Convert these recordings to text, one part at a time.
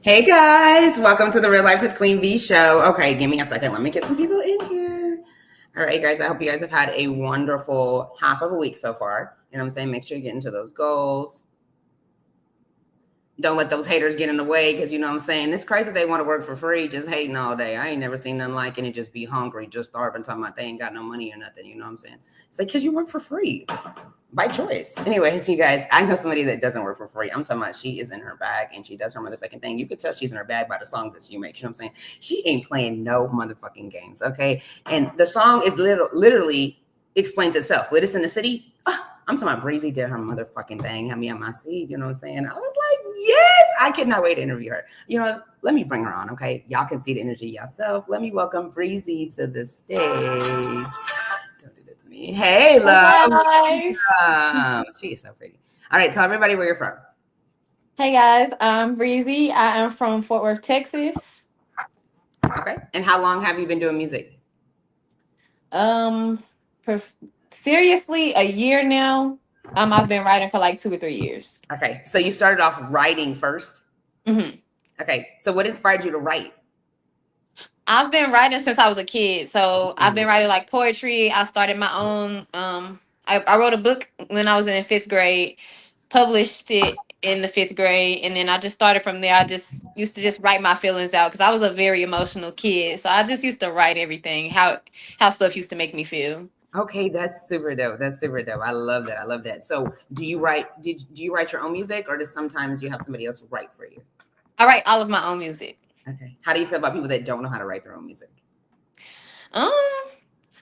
Hey guys, welcome to the Real Life with Queen V show. Okay, give me a second. Let me get some people in here. All right, guys, I hope you guys have had a wonderful half of a week so far. You know what I'm saying? Make sure you get into those goals. Don't let those haters get in the way because you know what I'm saying? It's crazy they want to work for free, just hating all day. I ain't never seen nothing like it and just be hungry, just starving, talking about they ain't got no money or nothing. You know what I'm saying? It's like because you work for free. By choice. Anyways, you guys, I know somebody that doesn't work for free. I'm talking about she is in her bag and she does her motherfucking thing. You could tell she's in her bag by the songs that she makes. You know what I'm saying? She ain't playing no motherfucking games, okay? And the song is literally explains itself. Lit Us in the City. Oh, I'm talking about Breezy did her motherfucking thing. Had me on my seat. You know what I'm saying? I was like, yes, I cannot wait to interview her. You know, let me bring her on, okay? Y'all can see the energy yourself. Let me welcome Breezy to the stage. Me. Hey, love. Hey guys. She is so pretty. All right, tell everybody where you're from. Hey guys, I'm Breezy. I am from Fort Worth, Texas. Okay. And how long have you been doing music? Seriously, a year now. I've been writing for like 2 or 3 years. Okay. So you started off writing first? Mm-hmm. Okay. So what inspired you to write? I've been writing since I was a kid. So I've been writing like poetry. I started my own. I wrote a book when I was in 5th grade, published it in the 5th grade, and then I just started from there. I just used to just write my feelings out because I was a very emotional kid. So I just used to write everything, how stuff used to make me feel. Okay, that's super dope. That's super dope. I love that. I love that. So do you write do you write your own music or does sometimes you have somebody else write for you? I write all of my own music. Okay. How do you feel about people that don't know how to write their own music? I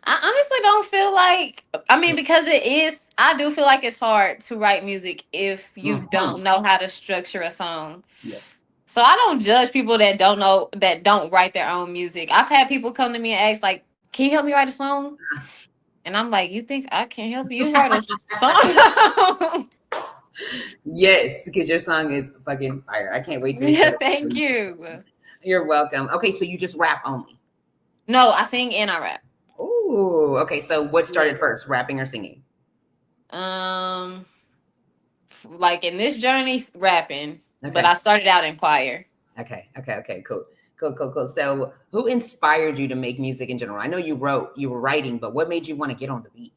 honestly don't feel like, I mean, because I do feel like it's hard to write music if you don't know how to structure a song. Yeah. So I don't judge people that don't write their own music. I've had people come to me and ask, like, can you help me write a song? And I'm like, you think I can help you write a song? Yes, because your song is fucking fire. I can't wait to Yeah, hear it. thank you. You're welcome. Okay, so you just rap only? No, I sing and I rap. Ooh, okay. So what started first, rapping or singing? Like in this journey, rapping, Okay. but I started out in choir. Okay, cool. So who inspired you to make music in general? I know you were writing, but what made you want to get on the beat?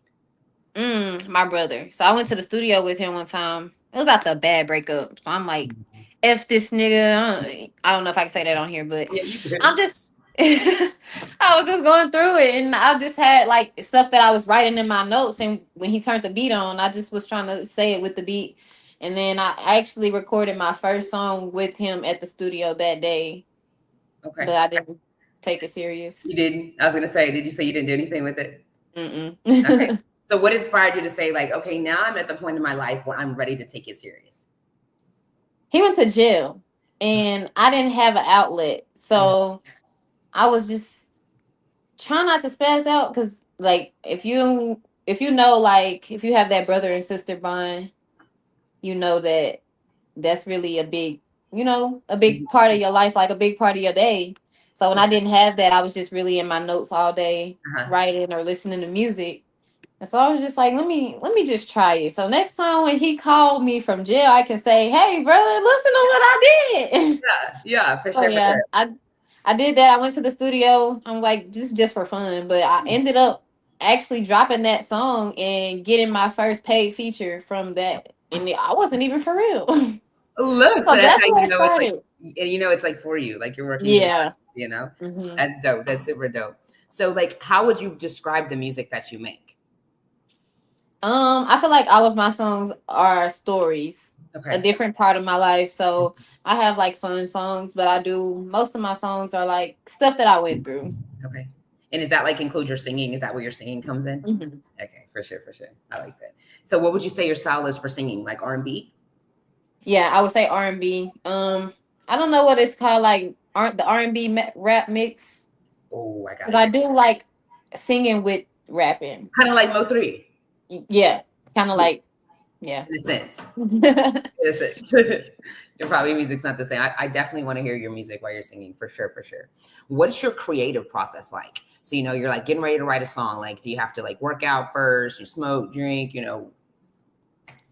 My brother. So I went to the studio with him one time. It was after a bad breakup. So I'm like, F this nigga. I don't know if I can say that on here, but Yeah, you could. I'm just I was just going through it and I just had like stuff that I was writing in my notes, and when he turned the beat on, I just was trying to say it with the beat. And then I actually recorded my first song with him at the studio that day. Okay. But I didn't take it serious. You didn't? I was gonna say, did you say you didn't do anything with it? Okay. Mm-mm. So what inspired you to say, like, okay, now I'm at the point in my life where I'm ready to take it serious? He went to jail and I didn't have an outlet. So I was just trying not to spaz out because like if you know, like if you have that brother and sister bond, you know that that's really a big, a big part of your life, like a big part of your day. So when I didn't have that, I was just really in my notes all day, writing or listening to music. And so I was just like, let me just try it. So next time when he called me from jail, I can say, hey brother, listen to what I did. Yeah, for Oh sure, for yeah. sure. I did that. I went to the studio. I'm like, just for fun. But I ended up actually dropping that song and getting my first paid feature from that. And I wasn't even for real. Look, so So that's that's how where you it know it's like, started. and you know it's like for you, like you're working. Yeah. You know, Mm-hmm. that's dope. That's super dope. So, like, how would you describe the music that you make? I feel like all of my songs are stories, a different part of my life. So I have like fun songs, but most of my songs are like stuff that I went through. Okay. And is that like include your singing? Is that where your singing comes in? Mm-hmm. Okay, for sure, for sure. I like that. So, what would you say your style is for singing? Like R&B? Yeah, I would say R&B. I don't know what it's called, like the R&B rap mix. Oh, I got Because it. I do like singing with rapping. Kind of like Mo3. Yeah, kind of like, yeah. In a sense. In a sense. Your probably music's not the same. I definitely want to hear your music while you're singing, for sure, for sure. What's your creative process like? So, you know, you're like getting ready to write a song. Like, do you have to like work out first? You smoke, drink, you know,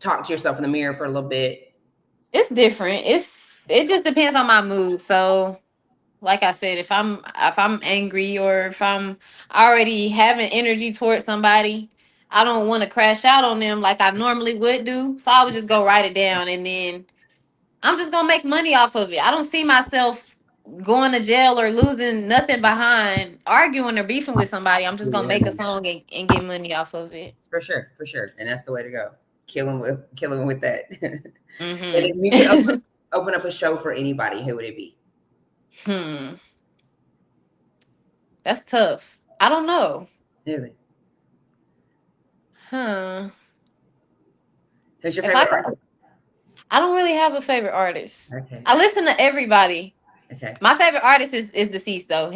talk to yourself in the mirror for a little bit? It's different. It just depends on my mood. So, like I said, if I'm angry or if I'm already having energy towards somebody, I don't want to crash out on them like I normally would do. So I would just go write it down, and then I'm just gonna make money off of it. I don't see myself going to jail or losing nothing behind arguing or beefing with somebody. I'm just gonna Yeah, make a song and get money off of it. for sure, and that's the way to go. Kill him with that. And if you could Mm-hmm. open up a show for anybody, who would it be? That's tough. I don't know. Really? Huh. Who's your If favorite artist? I don't really have a favorite artist. Okay. I listen to everybody. Okay. My favorite artist is deceased though.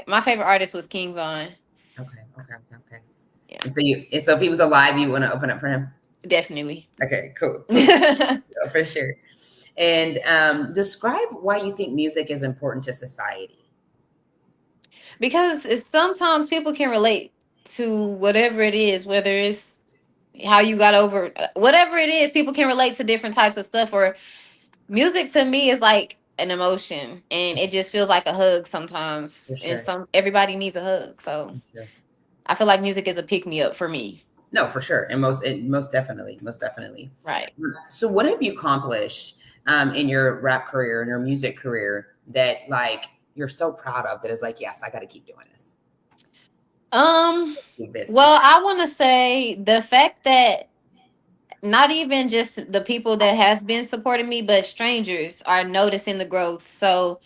My favorite artist was King Von. Okay. Yeah. And so if he was alive, you want to open up for him? Definitely. Okay, cool. Yeah, for sure. And describe why you think music is important to society. Because sometimes people can relate to whatever it is, whether it's how you got over whatever it is, people can relate to different types of stuff. Or music to me is like an emotion, and it just feels like a hug sometimes. For sure. And everybody needs a hug. So Yes. I feel like music is a pick me up for me. No, for sure. And most definitely. Right. So what have you accomplished in your rap career, in your music career, that like you're so proud of, that is like, yes, I got to keep doing this? Well, I want to say the fact that not even just the people that have been supporting me, but strangers are noticing the growth. So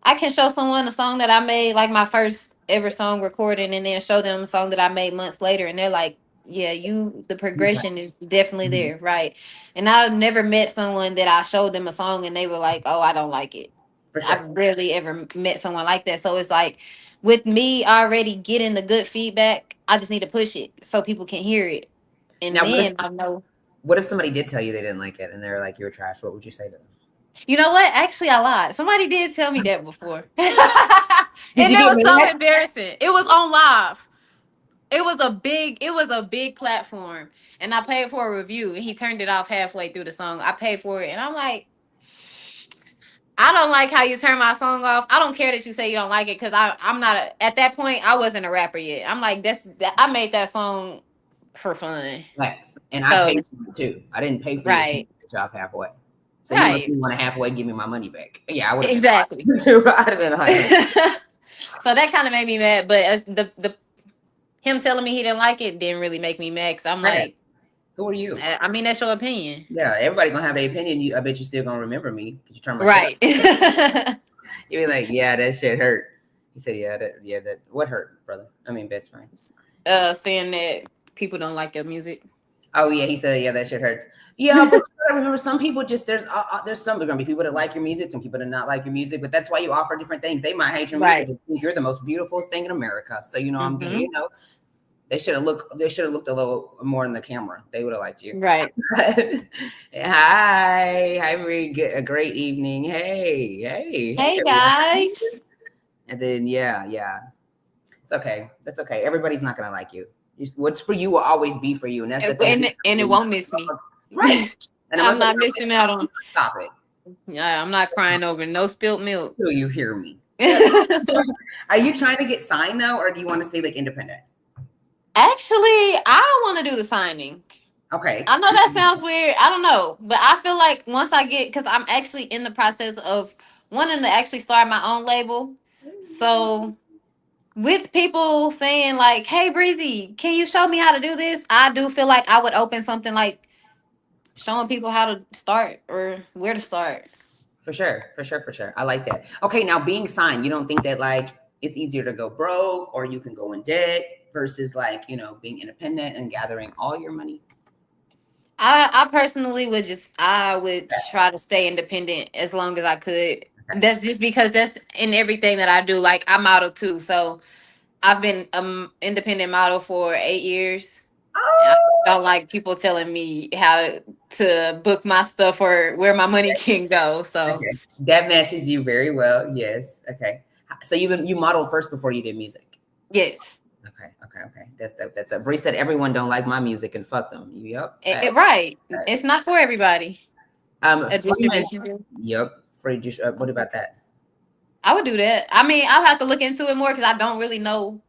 I can show someone a song that I made, like my first ever song recording, and then show them a song that I made months later, and they're like, yeah, the progression is definitely there, right? And I've never met someone that I showed them a song and they were like, oh, I don't like it. For sure. I've rarely ever met someone like that. So it's like, with me already getting the good feedback, I just need to push it so people can hear it. And Now, then I know. What if somebody did tell you they didn't like it and they're like, you're trash? What would you say to them? You know what? Actually, I lied. Somebody did tell me that before. And you it was get so mad? embarrassing. It was on live. It was a big platform. And I paid for a review, and he turned it off halfway through the song. I paid for it, and I'm like, I don't like how you turn my song off. I don't care that you say you don't like it, because I'm not at that point, I wasn't a rapper yet. I'm like, I made that song for fun. Yes. And I paid for it too. I didn't pay for you to take it off halfway. So you want to halfway give me my money back. Yeah, I would have exactly. Too. I'd have been So that kind of made me mad. But the him telling me he didn't like it didn't really make me mad, because I'm like, who are you? I mean, that's your opinion. Yeah, everybody gonna have their opinion. I bet you still gonna remember me because you turn my right. You be like, yeah, that shit hurt. He said, that what hurt, brother? I mean, best friend. Saying that people don't like your music. Oh yeah, he said, yeah, that shit hurts. Yeah, but I remember some people just there's some gonna be people that like your music, some people that not like your music, but that's why you offer different things. They might hate your music, but think you're the most beautiful thing in America. So I'm gonna, they should have looked a little more in the camera. They would have liked you. Right. Hi, a great evening. Hey guys. And then it's okay. That's okay. Everybody's not gonna like you. What's for you will always be for you, and that's the thing. And it won't miss me. Right. And I'm not missing out on. Stop it. Yeah, I'm not crying over no spilt milk. Do you hear me? Are you trying to get signed though, or do you want to stay like independent? Actually, I want to do the signing. Okay. I know that sounds weird. I don't know. But I feel like once I get, because I'm actually in the process of wanting to actually start my own label. So with people saying like, hey, Breezy, can you show me how to do this? I do feel like I would open something like showing people how to start or where to start. For sure. I like that. Okay, now being signed, you don't think that like it's easier to go broke or you can go in debt versus like, being independent and gathering all your money? I personally would try to stay independent as long as I could. Okay. That's just because that's in everything that I do. Like I model too. So I've been independent model for 8 years. I don't like people telling me how to book my stuff or where my money can go. So that matches you very well. Yes. Okay. So you modeled first before you did music? Yes. Okay. That's a Bree said everyone don't like my music and fuck them. Yep. Right. It's not for everybody. Yep. free. What about that? I would do that. I mean, I'll have to look into it more because I don't really know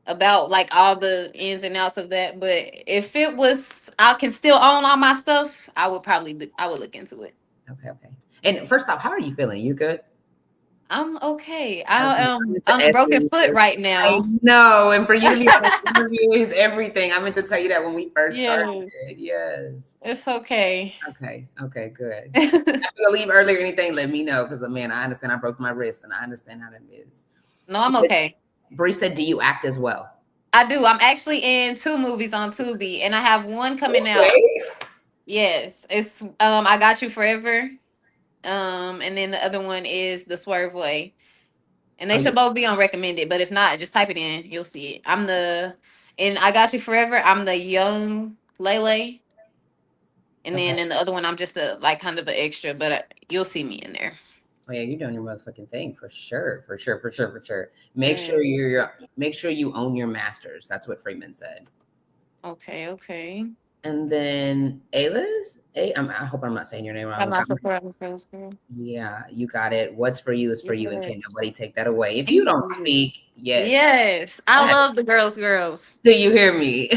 about like all the ins and outs of that. But if it was, I can still own all my stuff. I would probably, I would look into it. Okay. And first off, how are you feeling? You good? I'm okay. I am to on a ask broken you foot this. right I now. know, and for you to be on this interview is everything. I meant to tell you that when we first started. Yes. It's okay. Okay, good. If you're gonna leave early or anything, let me know because man, I understand I broke my wrist and I understand how that is. No, I'm okay. Bree said, "Do you act as well?" I do. I'm actually in 2 movies on Tubi, and I have one coming out. Yes, it's I Got You Forever, and then the other one is The Swerve Way, and they should both be on recommended. But if not, just type it in, you'll see it. In I Got You Forever, I'm the young Lele, and then in the other one, I'm just a like kind of an extra, but you'll see me in there. Oh yeah, you're doing your motherfucking thing for sure. Make sure make sure you own your masters. That's what Freeman said. Okay. And then Aylis, I hope I'm not saying your name wrong. I'm not surprised, girl. Yeah, you got it. What's for you is for you, and can't nobody take that away. If you don't speak, yes, I love the girls. Do you hear me?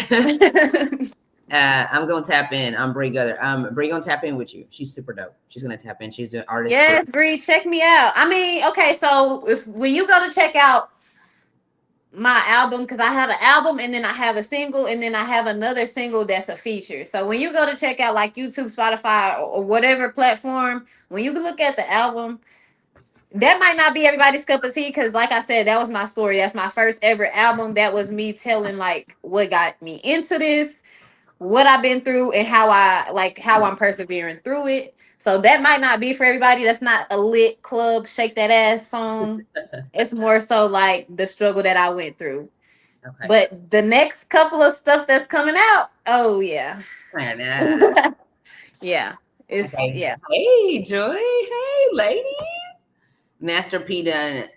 I'm gonna tap in. I'm Bree Gutter. Bree gonna tap in with you. She's super dope. She's gonna tap in. She's doing artist. Yes, Bree, check me out. I mean, okay, so when you go to check out my album, because I have an album and then I have a single and then I have another single that's a feature. So when you go to check out like YouTube, Spotify, or whatever platform, when you look at the album, that might not be everybody's cup of tea because, like I said, that was my story. That's my first ever album. That was me telling like what got me into this, what I've been through, and how I'm persevering through it. So that might not be for everybody. That's not a lit club shake that ass song. It's more so like the struggle that I went through. Okay. But the next couple of stuff that's coming out, oh yeah. Yeah. It's yeah. Hey Joy. Hey ladies. Master P done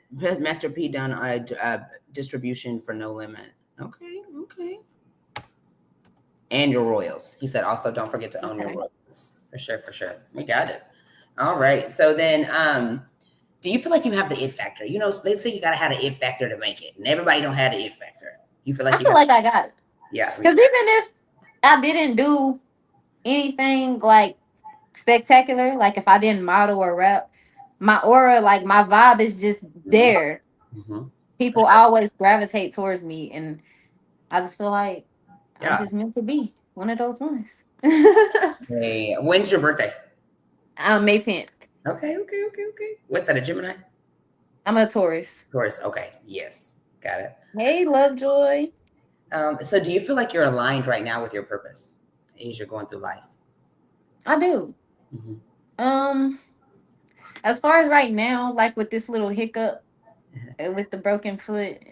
distribution for No Limit. Okay. And your royals. He said also don't forget to own your royals. For sure. We got it. All right. So then do you feel like you have the it factor? You know, they say you gotta have the it factor to make it, and everybody don't have the it factor. You feel like I feel like I got it. Yeah. Because even if I didn't do anything like spectacular, like if I didn't model or rap, my aura, like my vibe is just there. Mm-hmm. People always gravitate towards me, and I just feel like I'm just meant to be one of those ones. Hey, when's your birthday? May 10th. Okay. What's that, a Gemini? I'm a Taurus. Okay. Yes. Got it. Hey, Lovejoy. So do you feel like you're aligned right now with your purpose as you're going through life? I do. Mm-hmm. As far as right now, like with this little hiccup with the broken foot,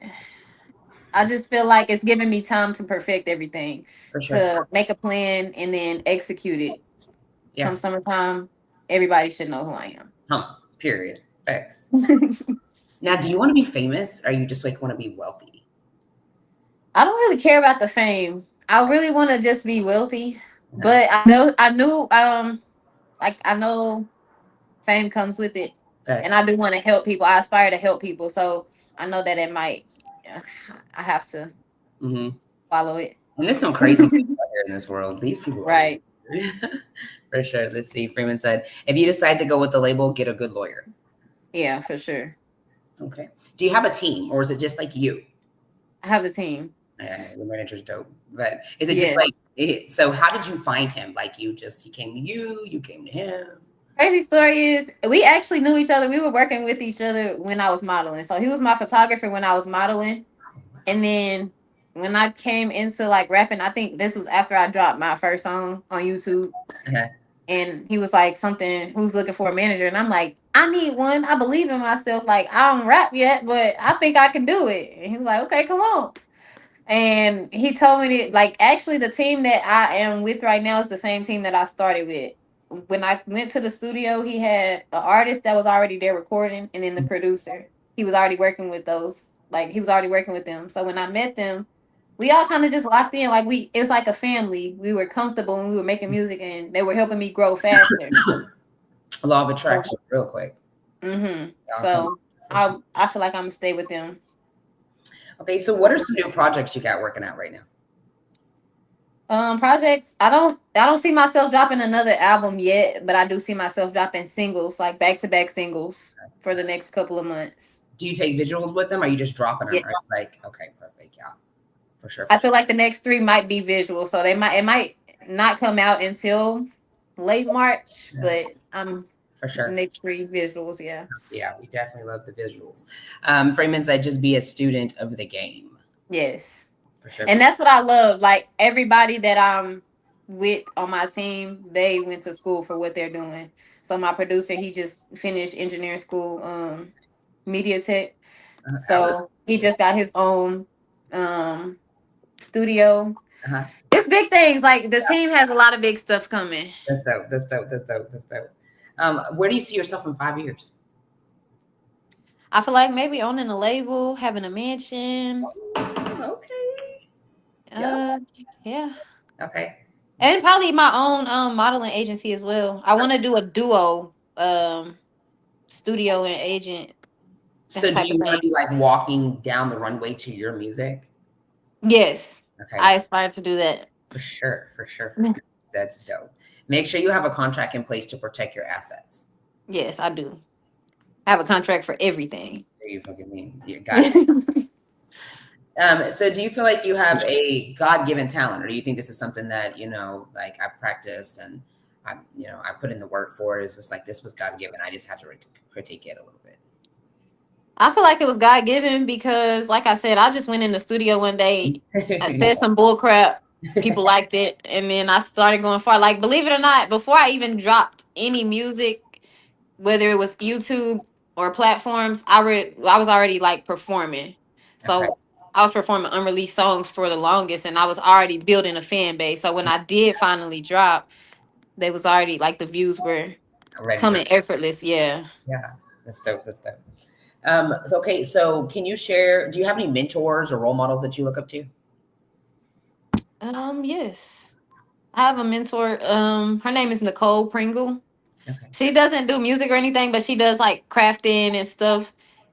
I just feel like it's giving me time to perfect everything, to make a plan and then execute it. Yeah. Come summertime, everybody should know who I am. Period. Thanks. Now, do you want to be famous, or you just like want to be wealthy? I don't really care about the fame. I really want to just be wealthy. No. But I know fame comes with it. Thanks. And I do want to help people. I aspire to help people. So I know that it might, I have to follow it. And there's some crazy people out here in this world. These people. Right. For sure. Let's see. Freeman said, if you decide to go with the label, get a good lawyer. Yeah, for sure. Okay. Do you have a team, or is it just like you? I have a team. Yeah, the manager's dope. But is it just like it? So how did you find him? Like he came to you, you came to him? Crazy story is we actually knew each other. We were working with each other when I was modeling. So he was my photographer when I was modeling. And then when I came into like rapping, I think this was after I dropped my first song on YouTube. And he was like, who's looking for a manager? And I'm like, I need one. I believe in myself. Like, I don't rap yet, but I think I can do it. And he was like, okay, come on. And he told me that, like, actually the team that I am with right now is the same team that I started with. When I went to the studio, he had an artist that was already there recording, and then the producer. He was already working with those. Like, he was already working with them. So when I met them, we all kind of just locked in. Like, it was like a family. We were comfortable and we were making music, and they were helping me grow faster. Law of attraction, real quick. So I feel like I'm gonna stay with them. Okay, so what are some new projects you got working out right now? Projects. I don't see myself dropping another album yet, but I do see myself dropping singles, like back-to-back singles for the next couple of months. Do you take visuals with them? Or are you just dropping them? Yes. Or like, okay, perfect, yeah, for sure. I feel like the next 3 might be visual, so it might not come out until late March, but for sure. Next 3 visuals, yeah. Yeah, we definitely love the visuals. Freeman said, just be a student of the game. Yes. For sure. And that's what I love. Like everybody that I'm with on my team, they went to school for what they're doing. So my producer, he just finished engineering school, media tech. So he just got his own studio. It's big things. Like the team has a lot of big stuff coming. That's dope. That's dope. That's dope. That's dope. Where do you see yourself in 5 years? I feel like maybe owning a label, having a mansion. Okay. Yeah. Okay. And probably my own modeling agency as well. I want to do a duo studio and agent. So do you want to be like walking down the runway to your music? Yes. Okay. I aspire to do that. For sure. For sure. For sure. That's dope. Make sure you have a contract in place to protect your assets. Yes, I do. I have a contract for everything. There you fucking mean. You got it. So do you feel like you have a God-given talent, or do you think this is something that, you know, like I practiced and I put in the work for it? It's just like, this was God-given. I just have to critique it a little bit. I feel like it was God-given because, like I said, I just went in the studio one day. I said some bull crap. People liked it. And then I started going far. Like, believe it or not, before I even dropped any music, whether it was YouTube or platforms, I was already like performing. So okay. I was performing unreleased songs for the longest, and I was already building a fan base. So when I did finally drop, they was already like the views were coming effortless. Yeah. Yeah, that's dope. That's dope. Okay, so can you share? Do you have any mentors or role models that you look up to? Yes, I have a mentor. Her name is Nicole Pringle. Okay. She doesn't do music or anything, but she does like crafting and stuff.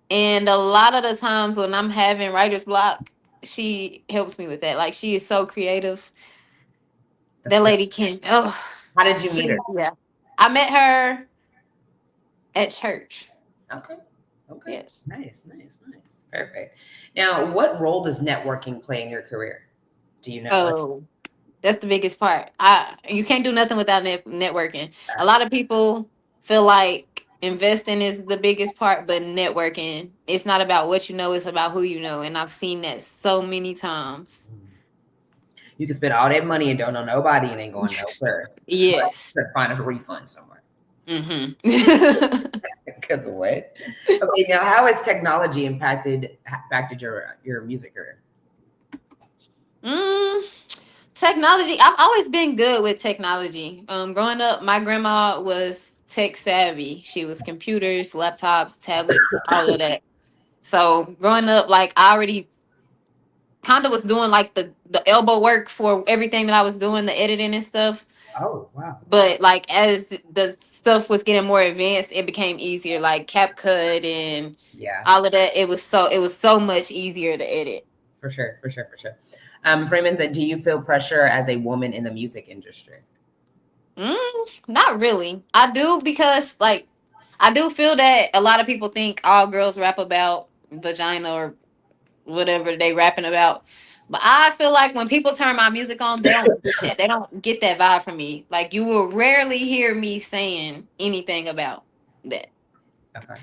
And a lot of the times when I'm having writer's block, she helps me with that. Like, she is so creative. That lady can. Oh, how did you meet her? Yeah, I met her at church. Okay. Okay. Yes. Nice. Perfect. Now, what role does networking play in your career? Do you know? Oh, that's the biggest part. You can't do nothing without networking. A lot of people feel like investing is the biggest part, but networking, it's not about what you know, it's about who you know. And I've seen that so many times. You can spend all that money and don't know nobody and ain't going nowhere. Yes. Find a refund somewhere. Mm-hmm. Because of what? Okay, now how has technology impacted your music career? Technology. I've always been good with technology. Growing up, my grandma was tech savvy. She was computers, laptops, tablets, all of that. So growing up, like, I already kind of was doing like the elbow work for everything that I was doing, the editing and stuff. Oh, wow. But like, as the stuff was getting more advanced, it became easier, like CapCut and all of that. It was so much easier to edit. For sure. Freeman said, do you feel pressure as a woman in the music industry? Not really. I do, because like, I do feel that a lot of people think all girls rap about vagina or whatever they rapping about. But I feel like when people turn my music on, they don't get that. They don't get that vibe from me. Like, you will rarely hear me saying anything about that. Okay.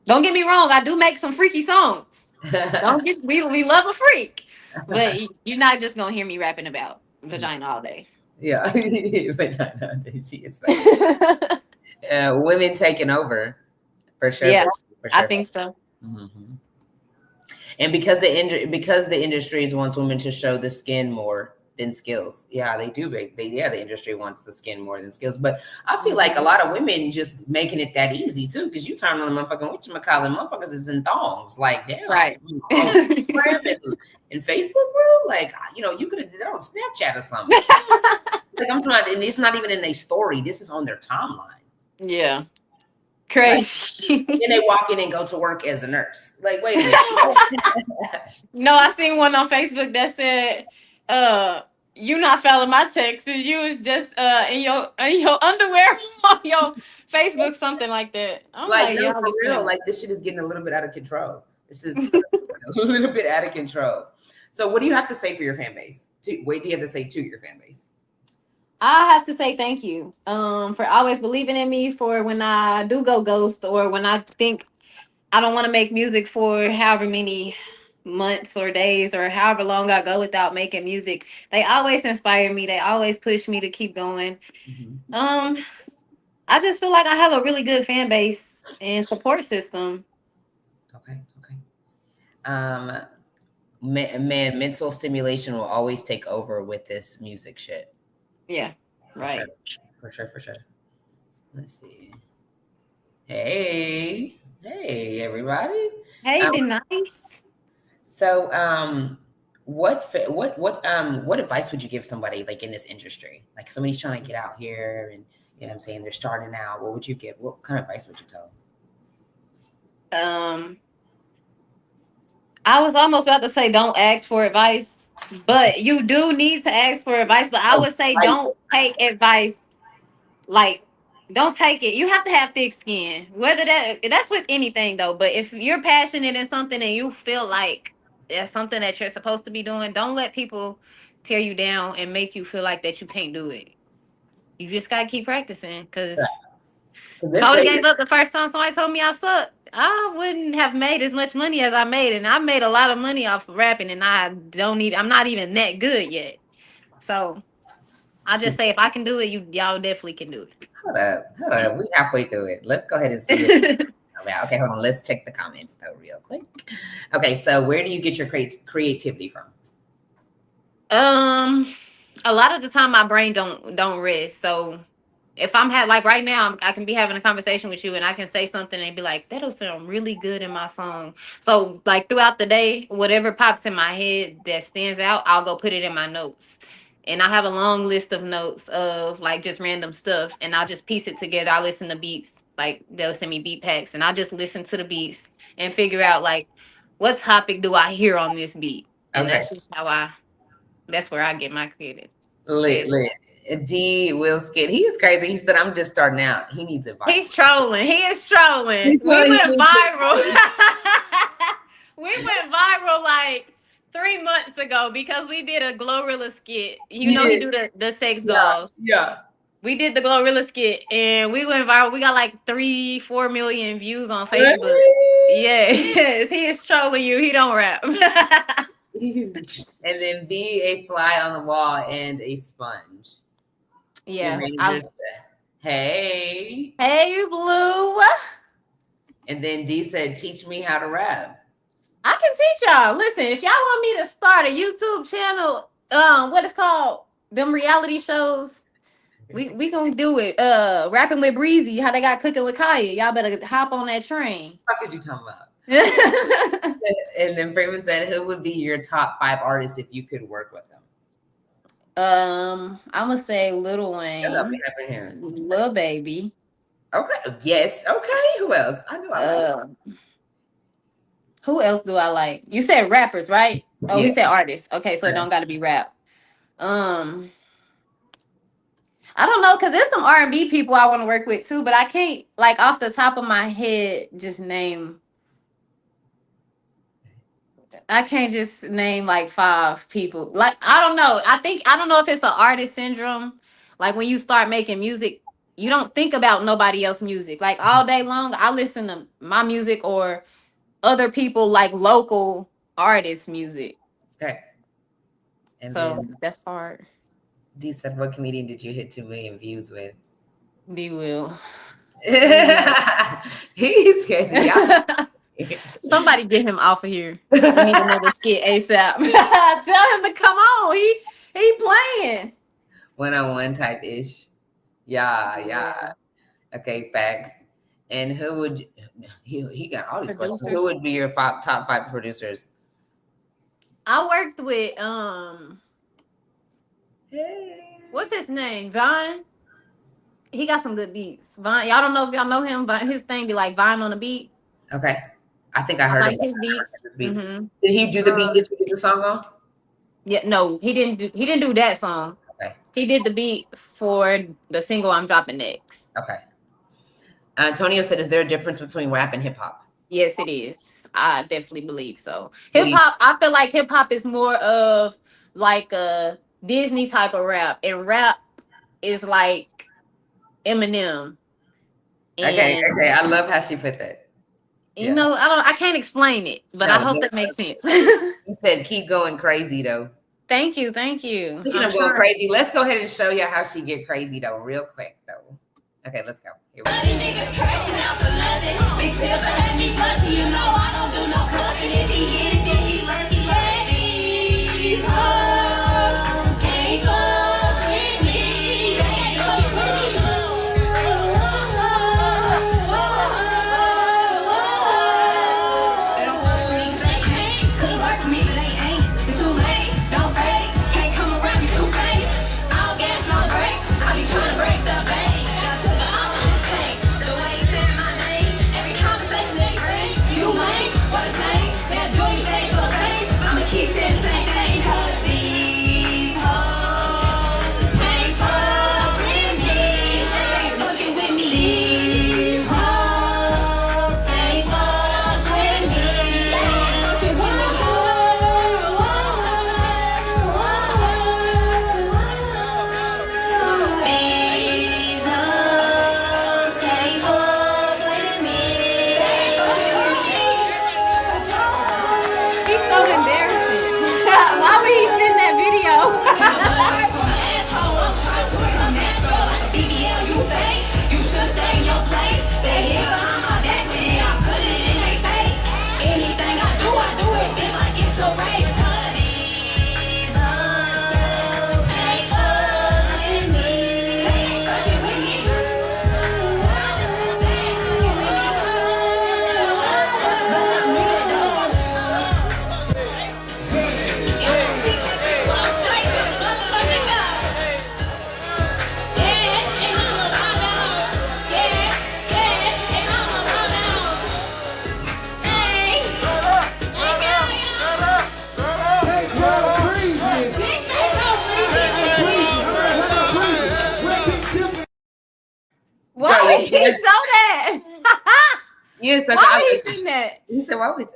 Don't get me wrong. I do make some freaky songs. We love a freak. But you're not just going to hear me rapping about vagina all day. Yeah. Vagina all day. She is funny. Women taking over. For sure. Yeah, for sure. I think so. Mm-hmm. And because the industry wants women to show the skin more than skills. Yeah, they do. The industry wants the skin more than skills. But I feel like a lot of women just making it that easy too, because you turn on the motherfucking whatchamacallit, motherfuckers is in thongs. Like, damn. Right. And Facebook, bro. Like, you could have did that on Snapchat or something. Like, I'm talking about, and it's not even in a story. This is on their timeline. Yeah. Crazy. Then they walk in and go to work as a nurse. Like, wait a minute. No, I seen one on Facebook that said, you not following my texts. You was just in your underwear on your Facebook, something like that. I'm Like, like, no, y'all for just real. playing. Like, this shit is getting a little bit out of control. This is a little bit out of control. So what do you have to say for your fan base? Wait, do you have to say to your fan base? I have to say thank you for always believing in me, for when I do go ghost, or when I think I don't want to make music for however many months or days or however long I go without making music. They always inspire me. They always push me to keep going. I just feel like I have a really good fan base and support system. Okay. Man, mental stimulation will always take over with this music shit. Yeah, right. For sure. Let's see. Hey, everybody. Hey, be nice. So, what advice would you give somebody like in this industry? Like somebody's trying to get out here, and you know what I'm saying, they're starting out. What would you give? What kind of advice would you tell them? I was almost about to say don't ask for advice, but you do need to ask for advice. But I would say don't take advice. Like, don't take it. You have to have thick skin. Whether that's with anything though. But if you're passionate in something and you feel like that's something that you're supposed to be doing, don't let people tear you down and make you feel like that you can't do it. You just gotta keep practicing, because if I would have gave up the first time somebody told me I sucked, I wouldn't have made as much money as I made. And I made a lot of money off of rapping, and I'm not even that good yet. So I just say, if I can do it, y'all definitely can do it. Hold up. We halfway through it. Let's go ahead and see it. Okay, hold on. Let's check the comments though real quick. Okay, so where do you get your creativity from? A lot of the time my brain don't rest. So if I'm like right now, I can be having a conversation with you and I can say something and be like, that'll sound really good in my song. So like throughout the day, whatever pops in my head that stands out, I'll go put it in my notes. And I have a long list of notes of like just random stuff, and I'll just piece it together. I listen to beats, like they'll send me beat packs, and I just listen to the beats and figure out like what topic do I hear on this beat. And that's just that's where I get my creative. Lit. D Will Skid. He is crazy. He said, I'm just starting out. He needs advice. He is trolling. We went viral. We went viral like 3 months ago because we did a Glorilla skit. You know, he do the sex dolls. Yeah. We did the Glorilla skit and we went viral. We got like 3-4 million views on Facebook. Yes, he is trolling you. He don't rap. And then be a fly on the wall and a sponge. Yeah. Hey, Blue. And then D said, teach me how to rap. I can teach y'all. Listen, if y'all want me to start a YouTube channel, what it's called, them reality shows, we gonna do it. Rapping with Breezy, how they got Cooking with Kaya. Y'all better hop on that train. What is you talking about? And then Freeman said, who would be your top 5 artists if you could work with them? I'm gonna say Lil Wayne, Lil Baby. Okay. Yes. Okay. Who else? I know. Who else do I like? You said rappers, right? Oh, you said artists. Okay, so it don't got to be rap. I don't know, because there's some R&B people I want to work with too, but I can't, like, off the top of my head, just name. I can't just name like 5 people. Like, I don't know. I don't know if it's an artist syndrome. Like when you start making music, you don't think about nobody else's music. Like all day long, I listen to my music or other people, like local artists' music. Okay. And so that's hard. D said, what comedian did you hit 2 million views with? D Will. He's scared. Somebody get him off of here. We need another skit ASAP. Tell him to come on. He playing. 1-on-1 type ish. Yeah. Okay, facts. And who would he got all these questions? Who would be your top 5 producers? I worked with what's his name? Vaughn. he got some good beats. Vine, y'all don't know if y'all know him, but his thing be like Vine on the beat. Okay. I think I I heard like about his beats. Did he do the beat that you did the song on? Yeah, no, he didn't do that song. Okay. He did the beat for the single I'm dropping next. Okay. Antonio said, is there a difference between rap and hip hop? Yes, it is. I definitely believe so. Hip hop, I feel like hip hop is more of like a Disney type of rap, and rap is like Eminem. Okay, okay. I love how she put that. You know, I can't explain it, but I hope that makes sense. You said keep going crazy though. Thank you, thank you. Speaking of going crazy, let's go ahead and show you how she get crazy though, real quick though. Okay, let's go. Here we Why would he show that? Yes, why would he sing that? He said, "Why would he?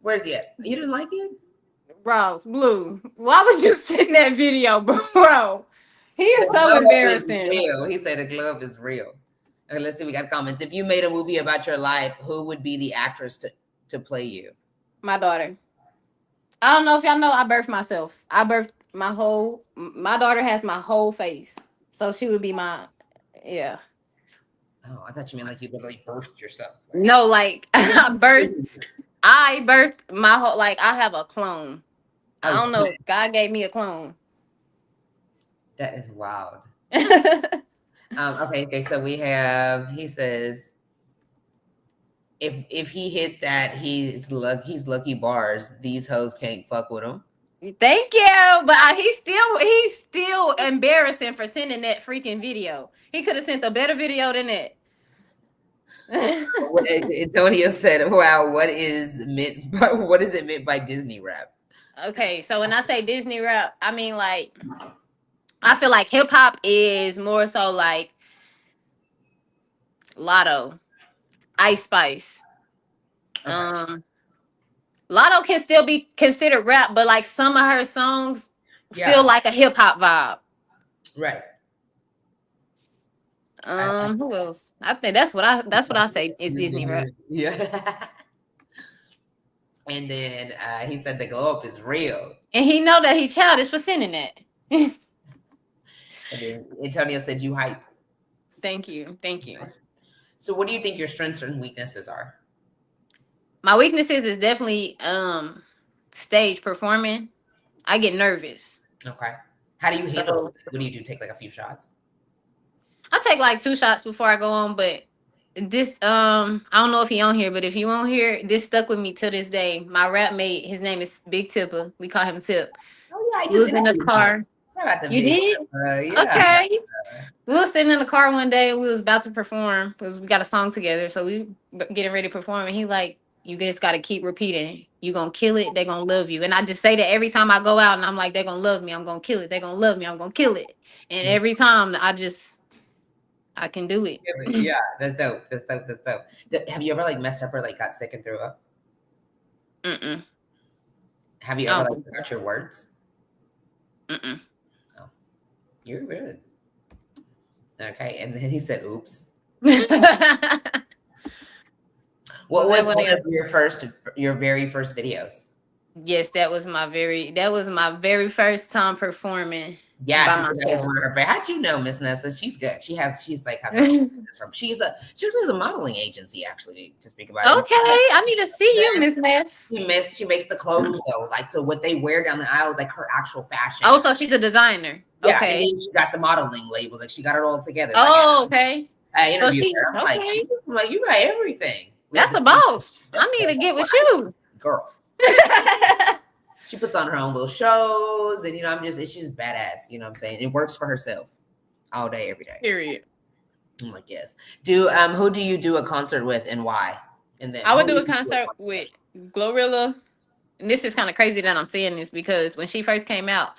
Where's he at? You didn't like it, bro? Blue. Why would you sing that video, bro? He is so embarrassing. Real. He said the glove is real. Okay, let's see. We got comments. If you made a movie about your life, who would be the actress to play you? My daughter. I don't know if y'all know. I birthed myself. I birthed my whole. My daughter has my whole face, so she would be my. Yeah. Oh, I thought you meant like you literally birthed yourself. No, like I birthed my whole, like I have a clone. I don't know. God gave me a clone. That is wild. Okay, so we have, he says, if he hit that, he's lucky bars. These hoes can't fuck with him. Thank you, but he's still embarrassing for sending that freaking video. He could have sent a better video than that. Antonio said, "Wow, what is it meant by Disney rap?" Okay, so when I say Disney rap, I mean like I feel like hip hop is more so like Lotto, Ice Spice. Okay. Lotto can still be considered rap, but like some of her songs feel like a hip hop vibe. Right. Who else? I think that's what I say is Disney rap. Yeah. And then he said the glow up is real. And he know that he childish for sending that. And then Antonio said you hype. Thank you. Thank you. So what do you think your strengths and weaknesses are? My weaknesses is definitely stage performing. I get nervous. Okay. How do you handle it? What do you do? Take like a few shots? I take like 2 shots before I go on, but this I don't know if he on here, but if you on here, this stuck with me to this day. My rap mate, his name is Big Tipper. We call him Tip. Oh yeah, he was in the car. Yeah, out to You Big. did? Yeah. Okay. We was sitting in the car one day and we was about to perform because we got a song together. So we getting ready to perform and he like, you just got to keep repeating. You going to kill it. They're going to love you. And I just say that every time I go out and I'm like, they're going to love me. I'm going to kill it. They're going to love me. I'm going to kill it. And every time I can do it. Yeah, that's dope. That's dope. That's dope. Have you ever like messed up or like got sick and threw up? Mm-mm. Have you ever like forgot your words? Mm-mm. Oh, you're good. Okay, and then he said, "Oops." What was one of your very first videos? Yes, that was my very first time performing. Yeah, by she said that was myself. one of her favorite. How'd you know, Miss Nessa? She's good. She's like has her from. She actually has a modeling agency actually to speak about it. Okay, I need to see you, Miss Ness. She makes the clothes though, like so what they wear down the aisle is like her actual fashion. Oh, so she's a designer. Yeah, Okay. and then she got the modeling label, like she got it all together. Oh, okay. I interviewed So her. I'm like, you got everything. That's a boss. I need to get with you, girl. She puts on her own little shows, and she's just badass. You know what I'm saying? It works for herself all day, every day. Period. I'm like, yes. Who do you do a concert with, and why? And then I would do a concert with Glorilla. And this is kind of crazy that I'm saying this because when she first came out,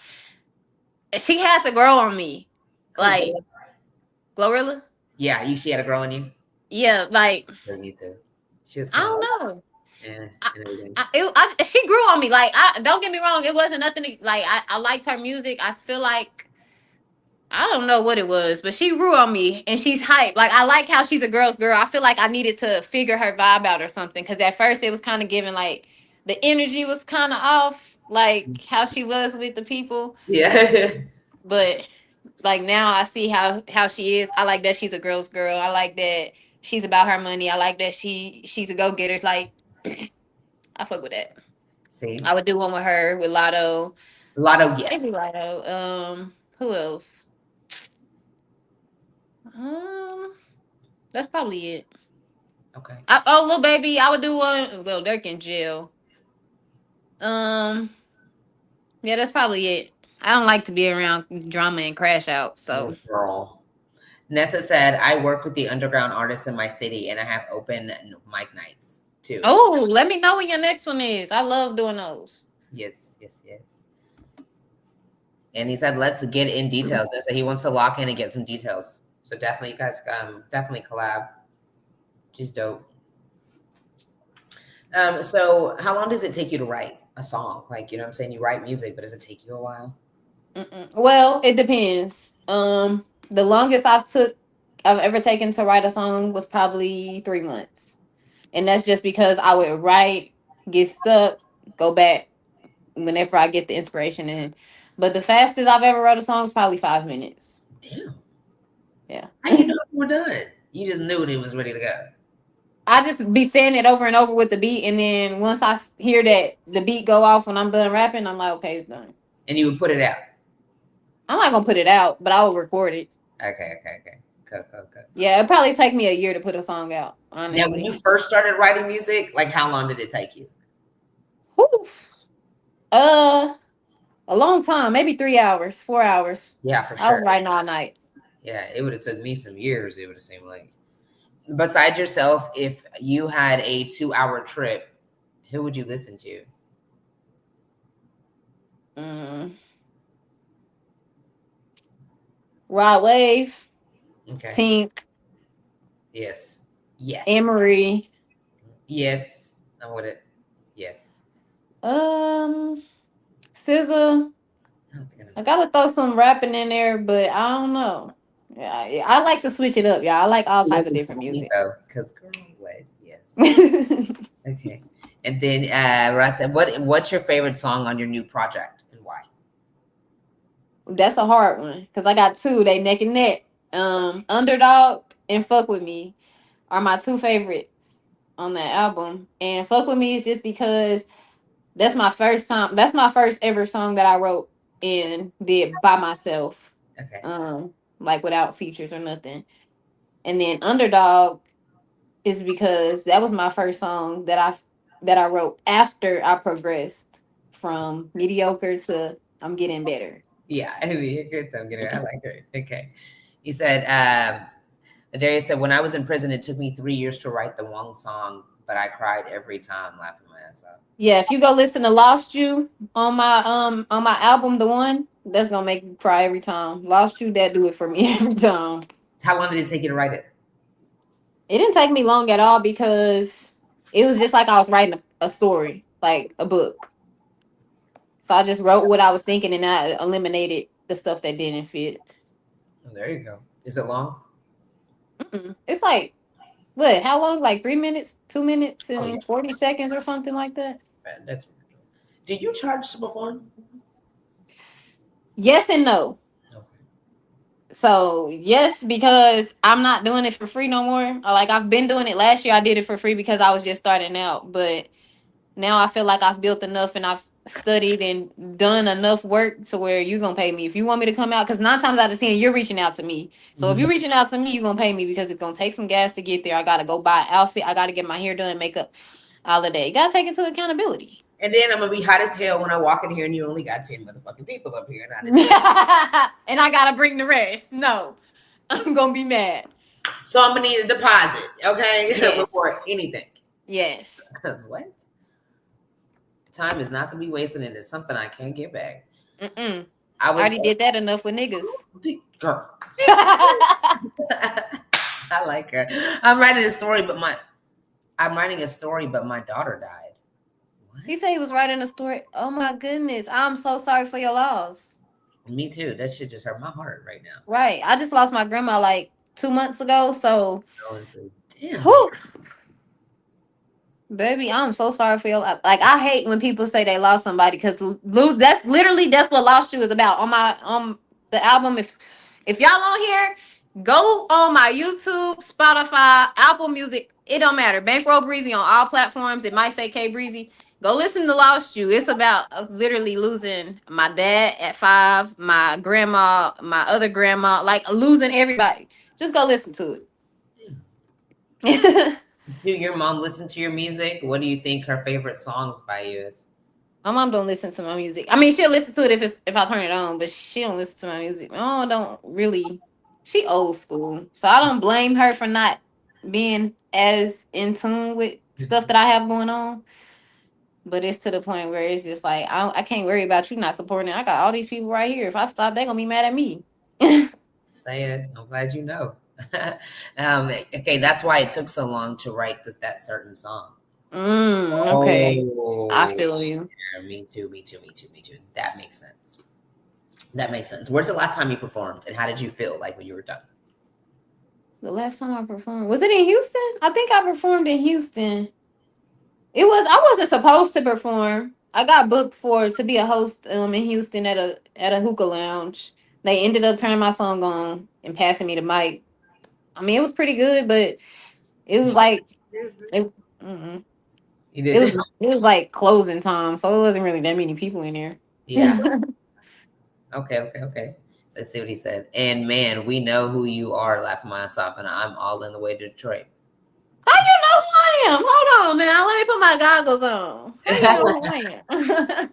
she had to grow on me. Like Glorilla. Yeah, she had a grow on you. Yeah, like me too. She was. I don't know. Yeah, she grew on me. Like, don't get me wrong, it wasn't nothing. Like, I liked her music. I feel like I don't know what it was, but she grew on me, and she's hype. Like, I like how she's a girl's girl. I feel like I needed to figure her vibe out or something because at first it was kind of giving like the energy was kind of off, like how she was with the people. Yeah, but like now I see how she is. I like that she's a girl's girl. I like that she's about her money. I like that she's a go-getter. Like I fuck with that. See, I would do one with her, with Lotto. Lotto, yes. Maybe Lotto. Who else? That's probably it. Okay. Lil Baby. I would do one. Well, Dirk in jail. Yeah, that's probably it. I don't like to be around drama and crash out. So, girl. Nessa said, I work with the underground artists in my city, and I have open mic nights too. Oh, let me know when your next one is. I love doing those. Yes. And he said, let's get in details. Nessa, he wants to lock in and get some details. So definitely, you guys, definitely collab. She's dope. So how long does it take you to write a song? Like, you know what I'm saying? You write music, but does it take you a while? Well, it depends. The longest I've ever taken to write a song was probably 3 months. And that's just because I would write, get stuck, go back whenever I get the inspiration in. But the fastest I've ever wrote a song is probably 5 minutes. Damn. Yeah. How you know you were done? You just knew it was ready to go. I just be saying it over and over with the beat, and then once I hear that the beat go off when I'm done rapping, I'm like, okay, it's done. And you would put it out? I'm not gonna put it out, but I will record it. Okay. Cool. Yeah, it'd probably take me a year to put a song out, honestly. Now, when you first started writing music, like how long did it take you? Oof. A long time, maybe 3 hours, 4 hours. Yeah, for sure. I was writing all night. Yeah, it would have took me some years, it would have seemed like. Besides yourself, if you had a 2-hour trip, who would you listen to? Rod Wave. Okay. Tink. Yes. Anne-Marie. Yes. I'm with it. Yes. SZA. I gotta throw some rapping in there, but I don't know. Yeah, I like to switch it up, y'all. I like all type of different music. Because girl, what? Yes. Okay. And then Russ, what's your favorite song on your new project and why? That's a hard one because I got two. They neck and neck. Underdog and Fuck With Me are my two favorites on that album. And Fuck With Me is just because that's my first time. That's my first ever song that I wrote and did by myself. Okay. Like without features or nothing. And then Underdog is because that was my first song that I wrote after I progressed from mediocre to I'm getting better. Yeah, I mean, good time getter. I like her. Okay. He said, Darius said, when I was in prison, it took me 3 years to write the one song, but I cried every time laughing my ass off. Yeah, if you go listen to Lost You on my album, the one that's gonna make you cry every time. Lost You, that do it for me every time. How long did it take you to write it? It didn't take me long at all because it was just like I was writing a story, like a book. So I just wrote what I was thinking and I eliminated the stuff that didn't fit. Oh, there you go. Is it long? It's like, what? How long? Like 3 minutes, 2 minutes, Oh, and yeah. 40 seconds or something like that. Man, that's. Do you charge to perform? Yes and no. Okay. So yes, because I'm not doing it for free no more. Like I've been doing it last year. I did it for free because I was just starting out. But now I feel like I've built enough and I've studied and done enough work to where you're gonna pay me if you want me to come out. Because 9 times out of 10, you're reaching out to me. So if you're reaching out to me, you're gonna pay me because it's gonna take some gas to get there. I gotta go buy an outfit. I gotta get my hair done, makeup, all of that. You gotta take into accountability. And then I'm gonna be hot as hell when I walk in here and you only got 10 motherfucking people up here. And I gotta bring the rest. No, I'm gonna be mad. So I'm gonna need a deposit, okay? Yes. Before anything. Yes. Because what? Time is not to be wasted, and it's something I can't get back. I already did that enough with niggas. Girl. I like her. I'm writing a story, but my daughter died. What? He said he was writing a story. Oh my goodness. I'm so sorry for your loss. Me too. That shit just hurt my heart right now. Right. I just lost my grandma like 2 months ago. So damn. Whew. Baby, I'm so sorry for your life. Like I hate when people say they lost somebody because that's what Lost You is about. On the album. If y'all on here, go on my YouTube, Spotify, Apple Music. It don't matter. Bankroll Breezy on all platforms. It might say K Breezy. Go listen to Lost You. It's about literally losing my dad at 5, my grandma, my other grandma, like losing everybody. Just go listen to it. Do your mom listen to your music? What do you think her favorite songs by you is? My mom don't listen to my music. I mean, she'll listen to it if I turn it on, but she don't listen to my music. My mom don't really. She old school, so I don't blame her for not being as in tune with stuff that I have going on. But it's to the point where it's just like I can't worry about you not supporting it. I got all these people right here. If I stop, they're gonna be mad at me. Say it. I'm glad you know. Okay, that's why it took so long to write that certain song. Okay. Oh, I feel you. Yeah, me too. That makes sense. Where's the last time you performed and how did you feel like when you were done? The last time I performed, was it in Houston? I think I performed in Houston. I wasn't supposed to perform. I got booked to be a host in Houston at a hookah lounge. They ended up turning my song on and passing me the mic. I mean, it was pretty good, but it was like it was like closing time, so it wasn't really that many people in there. Yeah. Okay. Let's see what he said. And man, we know who you are, laughing my ass off, and I'm all in the way to Detroit. How you know who I am? Hold on now. Let me put my goggles on. How you know who I am?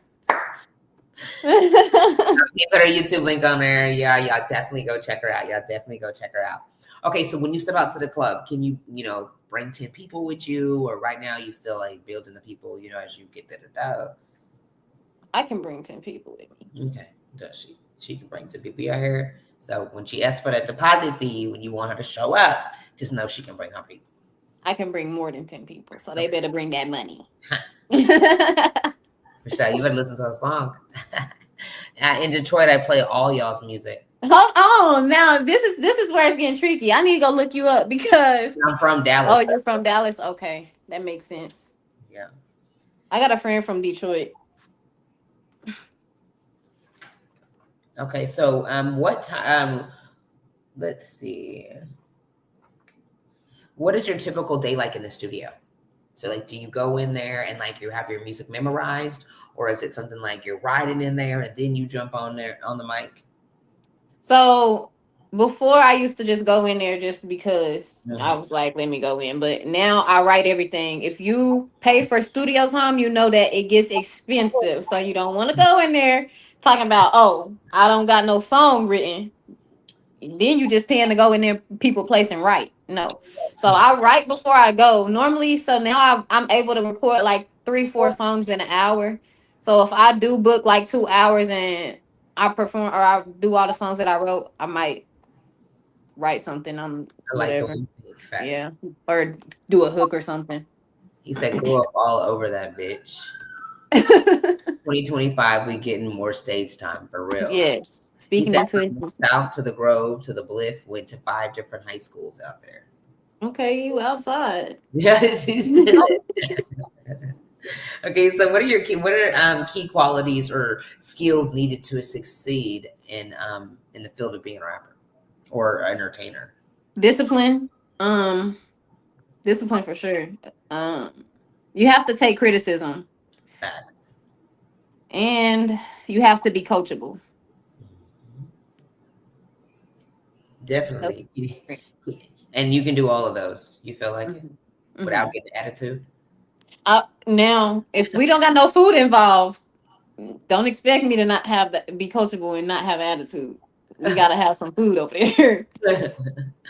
Put her YouTube link on there. Yeah, y'all definitely go check her out. Okay, so when you step out to the club, can you bring 10 people with you, or right now you still like building the people, as you get there? I can bring 10 people with me. Okay, does she? She can bring 10 people out here. So when she asks for that deposit fee, when you want her to show up, just know she can bring her people. I can bring more than 10 people, so they better bring that money. Michelle, you better listen to a song. In Detroit, I play all y'all's music. Hold on, now this is where it's getting tricky. I need to go look you up because I'm from Dallas. Oh, you're from Dallas? Okay, that makes sense. Yeah, I got a friend from Detroit. Okay, so what time? Let's see. What is your typical day like in the studio? So like, do you go in there and like you have your music memorized, or is it something like you're riding in there and then you jump on there on the mic? So before I used to just go in there just because I was like, let me go in. But now I write everything. If you pay for studio time, you know that it gets expensive. So you don't want to go in there talking about, oh, I don't got no song written. Then you just paying to go in there, people placing right. No. So I write before I go normally. So now I'm able to record like 3-4 songs in an hour. So if I do book like 2 hours and I perform or I do all the songs that I wrote, I might write something on I like the whatever. big facts. Yeah. Or do a hook or something. He said, "Grow up all over that bitch." 2025, we getting more stage time for real. Yes. He Speaking said, into it. from the South to the Grove to the Bliff, went to 5 different high schools out there. Okay, you outside. Yeah, she said it. Okay, so what are key qualities or skills needed to succeed in the field of being a rapper or entertainer? Discipline. Discipline for sure. You have to take criticism. Facts. And you have to be coachable. Definitely. And you can do all of those. You feel like it without getting attitude? Now, if we don't got no food involved, don't expect me to not have be coachable and not have attitude. We gotta have some food over there.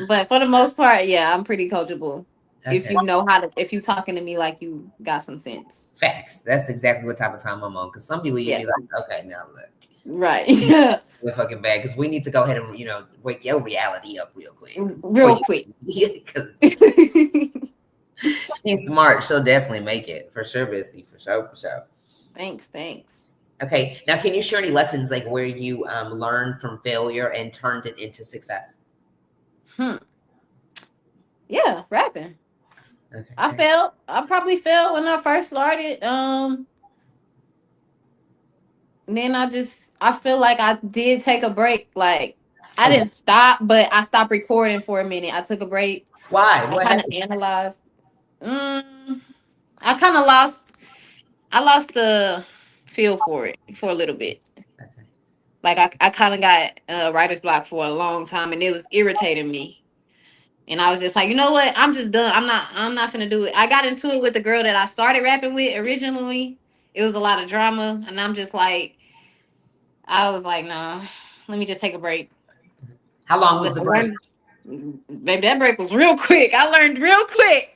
But for the most part, yeah, I'm pretty coachable. Okay. If you know how to, if you talking to me like you got some sense. Facts. That's exactly what type of time I'm on. Because some people you'd be like, okay, now look. Right. Yeah. We're fucking bad because we need to go ahead and wake your reality up real quick. Real quick. Because she's smart. She'll definitely make it for sure, Bestie. For sure. For sure. Thanks. Okay. Now, can you share any lessons like where you learned from failure and turned it into success? Yeah, rapping. Okay. I probably failed when I first started. Then I feel like I did take a break. Like I didn't stop, but I stopped recording for a minute. I took a break. Why? I kind of analyzed. I kind of lost the feel for it for a little bit. Okay. Like I kind of got writer's block for a long time, and it was irritating me. And I was just like, you know what? I'm just done. I'm not finna do it. I got into it with the girl that I started rapping with originally. It was a lot of drama, and I'm just like, I was like, nah, let me just take a break. How long was the break? Baby, that break was real quick. I learned real quick.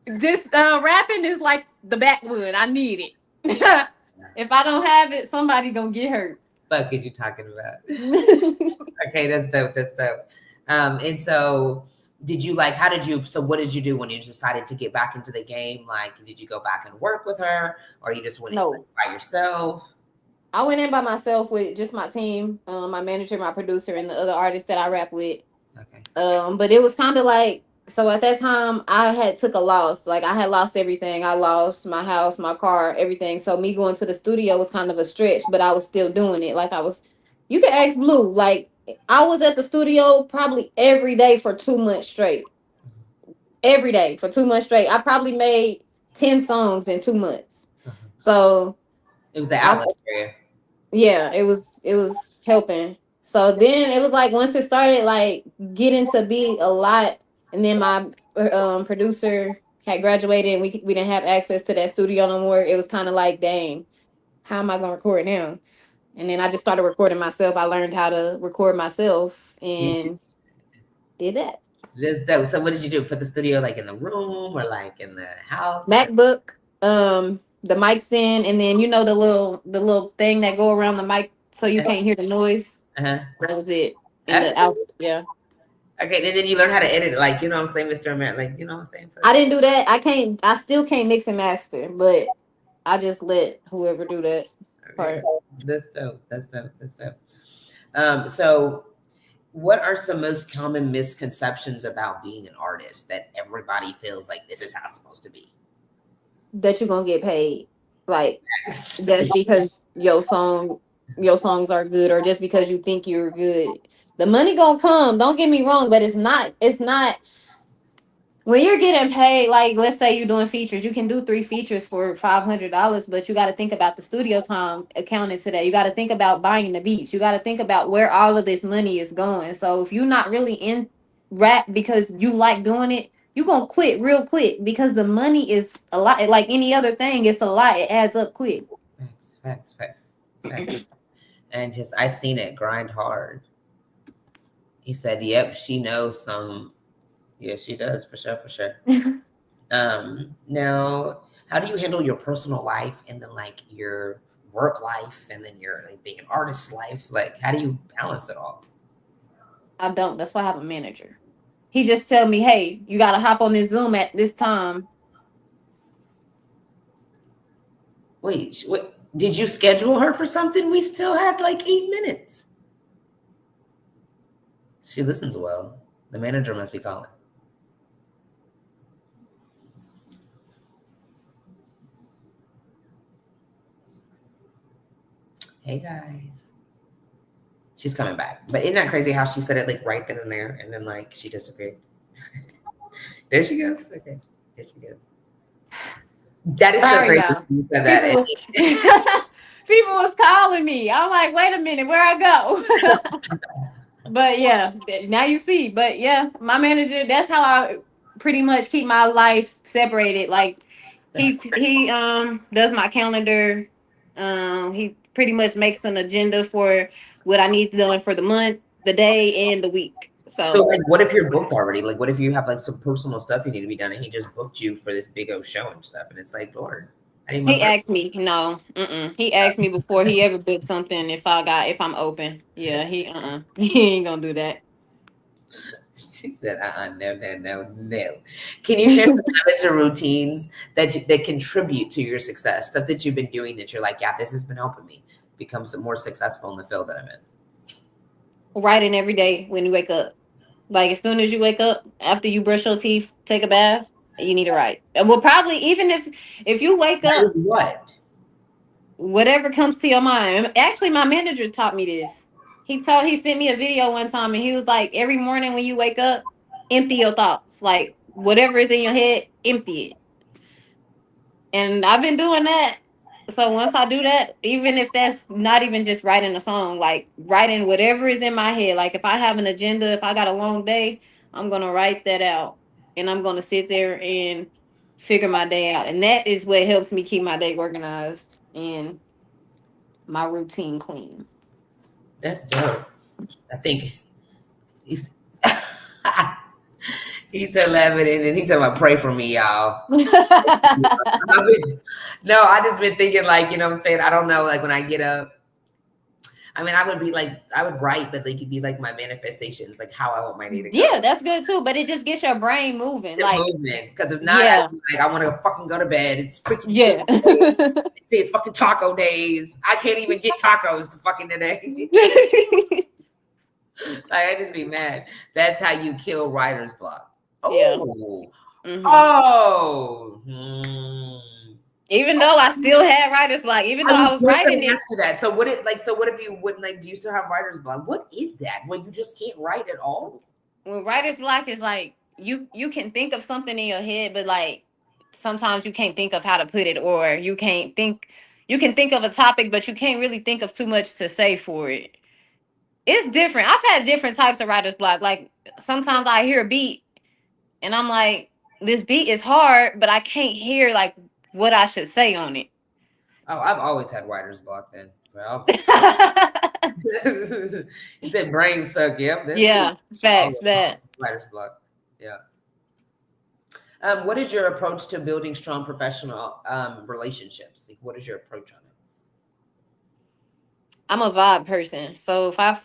This rapping is like the backwood. I need it. If I don't have it, somebody gonna get hurt. Fuck is you talking about? Okay, that's dope. That's dope. And so what did you do when you decided to get back into the game? Like, did you go back and work with her, or you just went in by yourself? I went in by myself with just my team, my manager, my producer, and the other artists that I rap with. Okay. But it was kind of like, so at that time I had took a loss. Like I had lost everything. I lost my house, my car, everything. So me going to the studio was kind of a stretch, but I was still doing it. Like you can ask Blue, like I was at the studio probably every day for 2 months straight. Every day for 2 months straight. I probably made 10 songs in 2 months. So it was the outlet for you. Yeah, it was helping. So then it was like once it started like getting to be a lot, and then my producer had graduated and we didn't have access to that studio no more. It was kind of like, dang, how am I gonna record now? And then I just started recording myself. I learned how to record myself and did that. That's dope. So what did you do for the studio? Like in the room or like in the house? MacBook, the mic's in, and then the little thing that go around the mic so you can't hear the noise. That was it. In the house, yeah. Okay, and then you learn how to edit it, like, you know what I'm saying, Mr. Amant, like, you know what I'm saying? I didn't do that. I still can't mix and master, but I just let whoever do that part. That's dope. That's dope. That's dope. So what are some most common misconceptions about being an artist that everybody feels like this is how it's supposed to be? That you're gonna get paid, like just because your songs are good, or just because you think you're good. The money gonna come. Don't get me wrong, but it's not. When you're getting paid, like let's say you're doing features, you can do 3 features for $500, but you got to think about the studio time accounted to that. You got to think about buying the beats. You got to think about where all of this money is going. So if you're not really in rap because you like doing it, you're going to quit real quick because the money is a lot. Like any other thing, it's a lot. It adds up quick. Facts. and just I seen it grind hard. He said, "Yep, she knows some." Yeah, she does for sure, for sure. Now, how do you handle your personal life and then like your work life and then your like being an artist life? Like, how do you balance it all? I don't. That's why I have a manager. He just tell me, hey, you got to hop on this Zoom at this time. Wait, what? Did you schedule her for something? We still had like 8 minutes. She listens well. The manager must be calling. Hey guys. She's coming back. But isn't that crazy how she said it like right then and there and then like she disappeared? There she goes. Okay. There she goes. That is Sorry, so crazy. You said that. People was calling me. I'm like, wait a minute, where I go? But yeah, now you see. But yeah, my manager, that's how I pretty much keep my life separated. Like he does my calendar. He pretty much makes an agenda for what I need done for the month, the day, and the week. So like, what if you're booked already? Like, what if you have like some personal stuff you need to be done, and he just booked you for this big old show and stuff, and it's like, Lord, he asked me. No, he asked me before he ever booked something if I'm open. Yeah, he ain't gonna do that. She said, no. Can you share some habits or routines that contribute to your success? Stuff that you've been doing that you're like, yeah, this has been helping me become some more successful in the field that I'm in. Writing every day when you wake up. Like as soon as you wake up, after you brush your teeth, take a bath, you need to write. Well, probably even if you wake up, whatever comes to your mind. Actually, my manager taught me this. He sent me a video one time, and he was like, every morning when you wake up, empty your thoughts. Like whatever is in your head, empty it. And I've been doing that. So once I do that, even if that's not even just writing a song, like writing whatever is in my head, like if I have an agenda, if I got a long day, I'm going to write that out and I'm going to sit there and figure my day out. And that is what helps me keep my day organized and my routine clean. That's dope. I think he's said 11 and he's talking about pray for me, y'all. No, I just been thinking like, you know what I'm saying? I don't know, like when I get up, I mean, I would write, but like it'd be like my manifestations, like how I want my day to go. Yeah, that's good too. But it just gets your brain moving. Because if not, like I want to fucking go to bed. It's freaking see, it's fucking taco days. I can't even get tacos to fucking today. Like I just be mad. That's how you kill writer's block. Oh, Even though I still had writer's block, even though I was writing it. Ask you that. So what if you wouldn't like? Do you still have writer's block? What is that? When you just can't write at all? Well, writer's block is like you can think of something in your head, but like sometimes you can't think of how to put it, or you can think of a topic, but you can't really think of too much to say for it. It's different. I've had different types of writer's block. Like sometimes I hear a beat and I'm like, this beat is hard, but I can't hear like what I should say on it. Oh, I've always had writer's block then. Well, he said brain suck. Yep. Yeah. Facts. Bad. Writer's block. Yeah. What is your approach to building strong professional relationships? Like, what is your approach on it? I'm a vibe person. So if I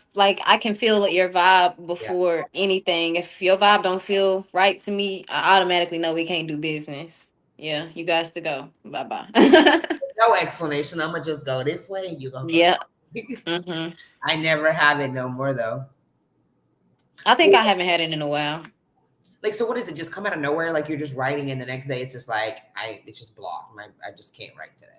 can feel your vibe before anything. If your vibe don't feel right to me, I automatically know we can't do business. Yeah, you guys to go. Bye-bye. No explanation. I'm going to just go this way and you go. Yeah. I never have it no more though. I think I haven't had it in a while. Like, so what is it? Just come out of nowhere? Like you're just writing and the next day it's just like, it's just blocked. I just can't write today.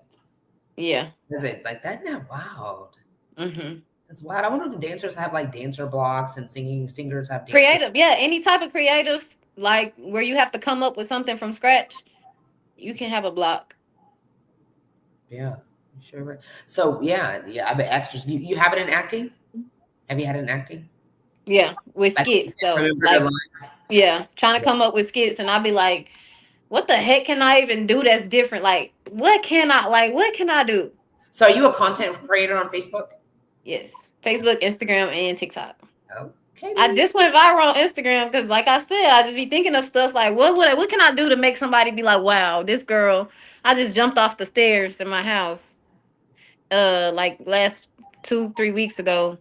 Yeah. Is it like that? Isn't that wild? That's wild. I wonder if dancers have like dancer blocks and singers have creative. Yeah, any type of creative, like where you have to come up with something from scratch, you can have a block. Yeah, sure. So yeah. I bet actors. You have it in acting? Have you had it in acting? Yeah, with skits though. Like, yeah, trying to come up with skits, and I'll be like, what the heck can I even do that's different? Like, what can I do? So are you a content creator on Facebook? Yes. Facebook, Instagram, and TikTok. Okay. I just went viral on Instagram because, like I said, I just be thinking of stuff like, what can I do to make somebody be like, wow, this girl, I just jumped off the stairs in my house, like last 2-3 weeks ago,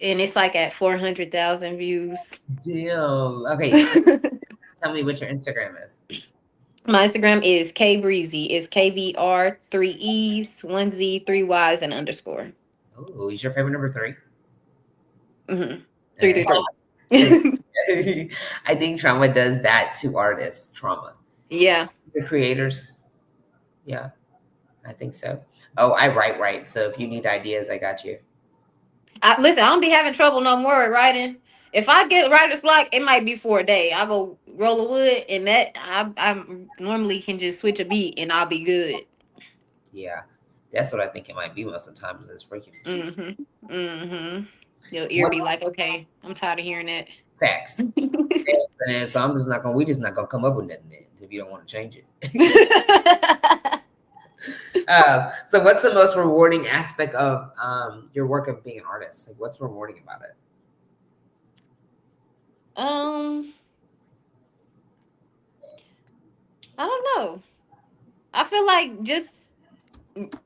and it's like at 400,000 views. Damn. Okay. So tell me what your Instagram is. My Instagram is KBreezy. It's KBR 3 E's, 1 Z, 3 Y's, and underscore. Oh, is your favorite number 3? Mm-hmm. All 333. right. I think Trauma does that to artists. Trauma. Yeah. The creators. Yeah, I think so. Oh, I write. So if you need ideas, I got you. Listen, I don't be having trouble no more at writing. If I get writer's block, it might be for a day. I go roll a wood, and that I normally can just switch a beat, and I'll be good. Yeah, that's what I think it might be most of the time. Is it's freaking. Mm-hmm. Mm-hmm. Your ear What be like, okay, I'm tired of hearing that. facts? And so I'm just not gonna. We just not gonna come up with nothing then if you don't want to change it. So what's the most rewarding aspect of your work of being an artist? Like, what's rewarding about it? I don't know. I feel like just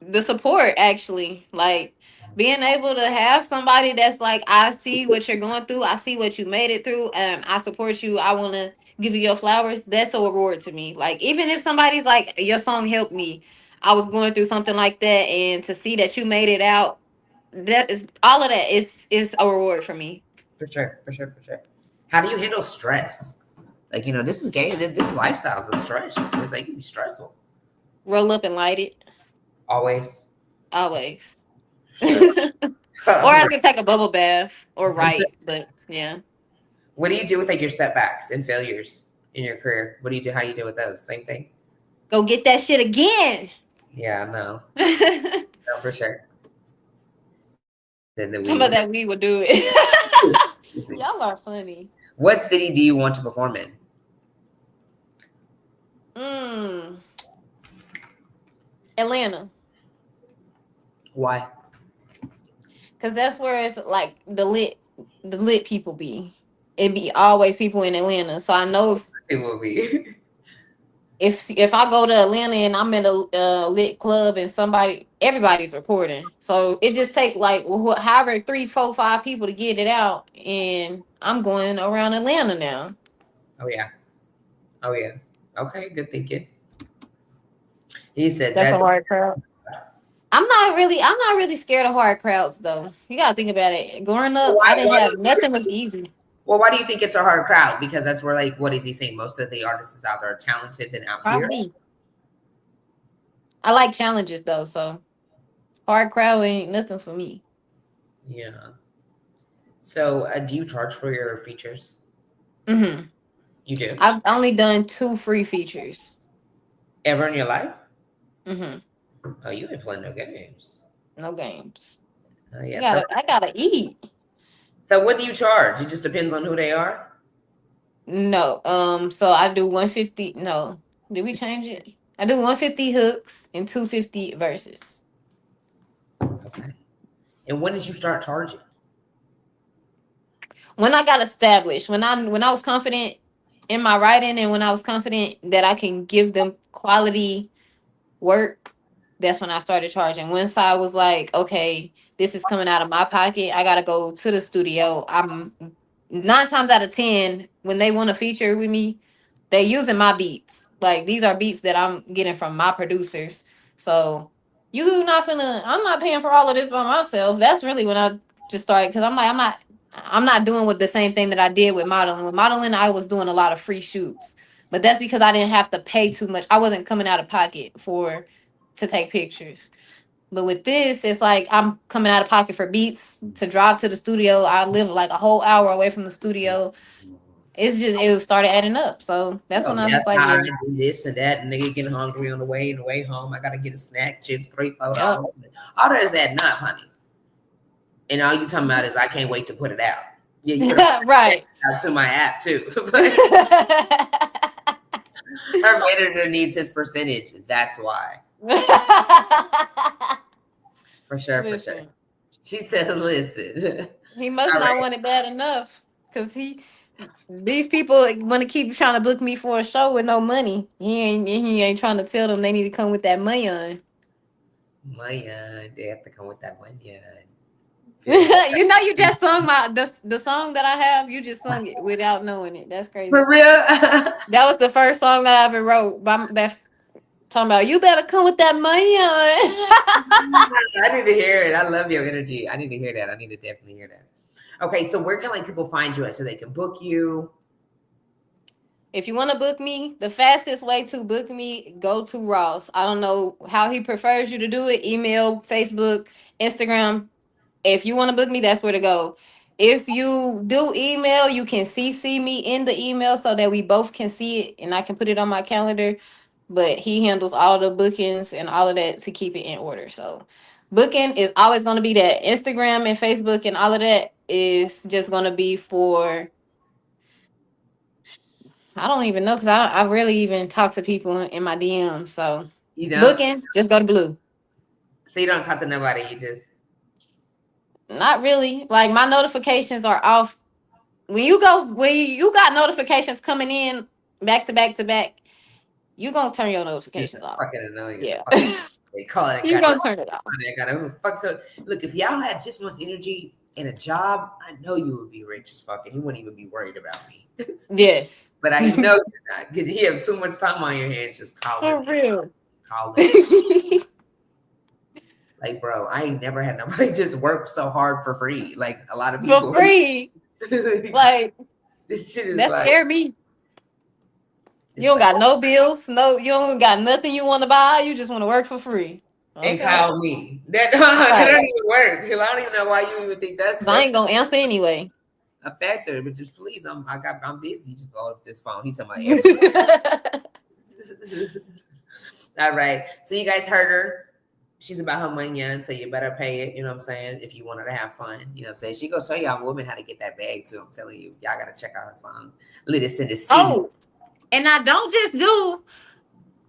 the support, actually, like being able to have somebody that's like, I see what you're going through, I see what you made it through, and I support you. I want to give you your flowers. That's a reward to me. Like, even if somebody's like, your song helped me, I was going through something like that, and to see that you made it out, that is all of that is a reward for me. For sure. How do you handle stress? Like, this is game. This lifestyle is a stress. It's like, it can be stressful. Roll up and light it. Always. Sure. Or I could take a bubble bath or write, but yeah. What do you do with like your setbacks and failures in your career? What do you do? How do you deal with those? Same thing. Go get that shit again. Yeah, no. No, for sure. Then Some of that we would do it. Y'all are funny. What city do you want to perform in? Atlanta. Why? Because that's where it's like the lit people be. It be always people in Atlanta. So I know if people be. if I go to Atlanta and I'm in a lit club and everybody's recording. So it just take like however 3, 4, 5 people to get it out, and I'm going around Atlanta now. Oh yeah. Okay, good thinking. He said that's a hard crowd. I'm not really scared of hard crowds though. You gotta think about it. Growing up, I didn't have nothing was easy. Well, why do you think it's a hard crowd? Because that's where, like, what is he saying? Most of the artists out there are talented than out here. I like challenges though, so hard crowd ain't nothing for me. Yeah. So, do you charge for your features? Mm-hmm. You do? I've only done 2 free features. Ever in your life? Mm-hmm. Oh, you ain't playing no games. No games. Yeah. I gotta eat. So what do you charge? It just depends on who they are? No. So I do 150. No. Did we change it? I do 150 hooks and 250 verses. Okay. And when did you start charging? When I got established, when I was confident in my writing, and when I was confident that I can give them quality work, that's when I started charging. Once I was like, okay, this is coming out of my pocket, I gotta go to the studio. I'm 9 times out of 10 when they want to feature with me, they using my beats. Like, these are beats that I'm getting from my producers. So I'm not paying for all of this by myself. That's really when I just started, because I'm not doing with the same thing that I did with modeling. With modeling, I was doing a lot of free shoots, but that's because I didn't have to pay too much. I wasn't coming out of pocket to take pictures. But with this, it's like I'm coming out of pocket for beats to drive to the studio. I live like a whole hour away from the studio. It started adding up. So that's when I was like, yeah. Do this and that, and nigga getting hungry on the way home. I gotta get a snack, chips, $3, $4. Yep. All that is adding up, honey. And all you talking about is I can't wait to put it out. Yeah, you right. Out to my app too. Her manager needs his percentage. That's why. For sure. She said, listen. He must All not right. want it bad enough. Cause these people want to keep trying to book me for a show with no money. He ain't trying to tell them they need to come with that money on. Money, they have to come with that money. You know, you just sung the song that I have. You just sung it without knowing it. That's crazy. For real? That was the first song that I ever wrote. That talking about you better come with that money on. I need to hear it. I love your energy. I need to hear that. I need to definitely hear that. Okay, so where can like people find you at so they can book you? If you want to book me, the fastest way to book me, go to Ross. I don't know how he prefers you to do it. Email, Facebook, Instagram. If you want to book me, that's where to go. If you do email, you can CC me in the email so that we both can see it and I can put it on my calendar. But he handles all the bookings and all of that to keep it in order. So booking is always going to be that. Instagram and Facebook and all of that is just going to be for, I don't even know, because I rarely even talk to people in my DMs. So You know? booking, just go to Blue. So you don't talk to nobody, you just... Not really. Like my notifications are off. When you got notifications coming in back to back to back, you gonna turn your notifications off. Fucking annoying. Yeah. They call it. You gonna turn it off. Look, if y'all had just much energy and a job, I know you would be rich as fuck and you wouldn't even be worried about me. Yes. But I know you're not, because you have too much time on your hands. Just call For it. real. Call it. Like, bro, I ain't never had nobody just work so hard for free. Like a lot of people. For free. Like this shit is that like, scared me. You don't got no bills, you don't got nothing you want to buy. You just want to work for free. Okay. And call me. That don't even work. I don't even know why you even think that's. I ain't gonna answer anyway. A factor, but just please, I'm busy. Just blow up this phone. He talking about everything. All right. So you guys heard her. She's about her money, and so you better pay it. You know what I'm saying? If you want her to have fun, you know what I'm saying? She gonna show y'all women how to get that bag too. I'm telling you, y'all gotta check out her song. Let it send it. Oh, and I don't just do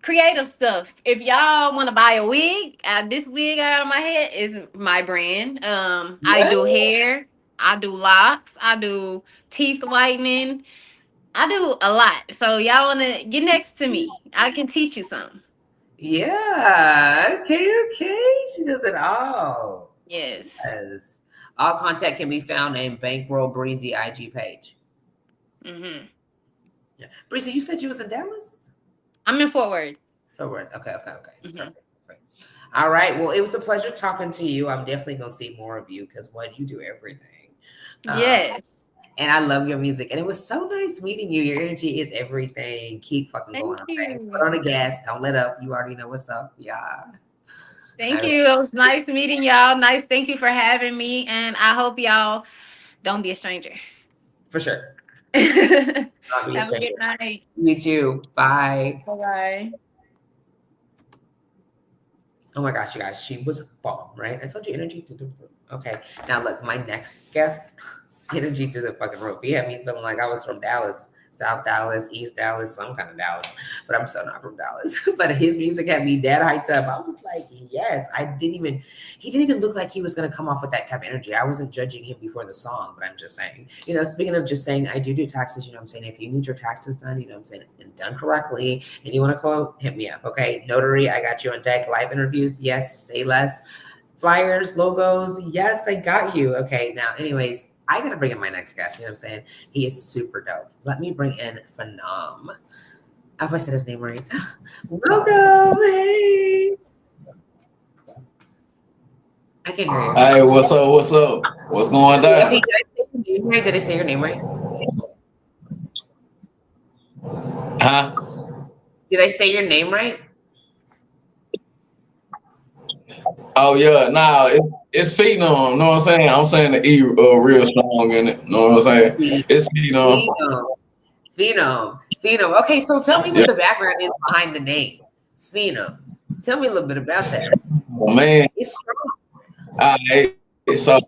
creative stuff. If y'all want to buy a wig, this wig I got on my head is my brand. I do hair, I do locks, I do teeth whitening, I do a lot. So y'all want to get next to me? I can teach you something. Yeah. Okay. She does it all. Yes. All contact can be found in Bankroll Breezy IG page. Mm-hmm. Yeah. Breezy, you said you was in Dallas? I'm in Fort Worth. Fort Worth. Okay. Mm-hmm. Perfect. All right. Well, it was a pleasure talking to you. I'm definitely gonna see more of you because you do everything. Yes. And I love your music. And it was so nice meeting you. Your energy is everything. Keep fucking going. Okay. Put on the gas. Don't let up. You already know what's up. Yeah. Thank you. It was nice meeting y'all. Nice. Thank you for having me. And I hope y'all don't be a stranger. For sure. Have a good night. You too. Bye. Bye-bye. Oh my gosh, you guys. She was bomb, right? I told you energy through the roof. Okay. Now look, my next guest, energy through the fucking roof. He had me feeling like I was from Dallas, South Dallas, East Dallas, some kind of Dallas, but I'm still not from Dallas. But his music had me dead hyped up. I was like, yes. He didn't even look like he was gonna come off with that type of energy. I wasn't judging him before the song, but I'm just saying, you know, speaking of just saying, I do taxes, you know what I'm saying? If you need your taxes done, you know what I'm saying, and done correctly, and you want to call, hit me up, okay? Notary, I got you on deck. Live interviews, yes, say less. Flyers, logos, yes, I got you. Okay, now, anyways, I gotta bring in my next guest. You know what I'm saying? He is super dope. Let me bring in Phenom. I hope I said his name right. Welcome. Hey. I can't hear you. Hey, what's up? What's up? What's going down? Did I say your name right? Huh? Did I say your name right? Oh yeah, nah, it's Phenom. Know what I'm saying? I'm saying the E real strong in it. Know what I'm saying? It's Phenom. Phenom. Okay, so tell me what the background is behind the name. Phenom. Tell me a little bit about that. Oh, man. It's strong. So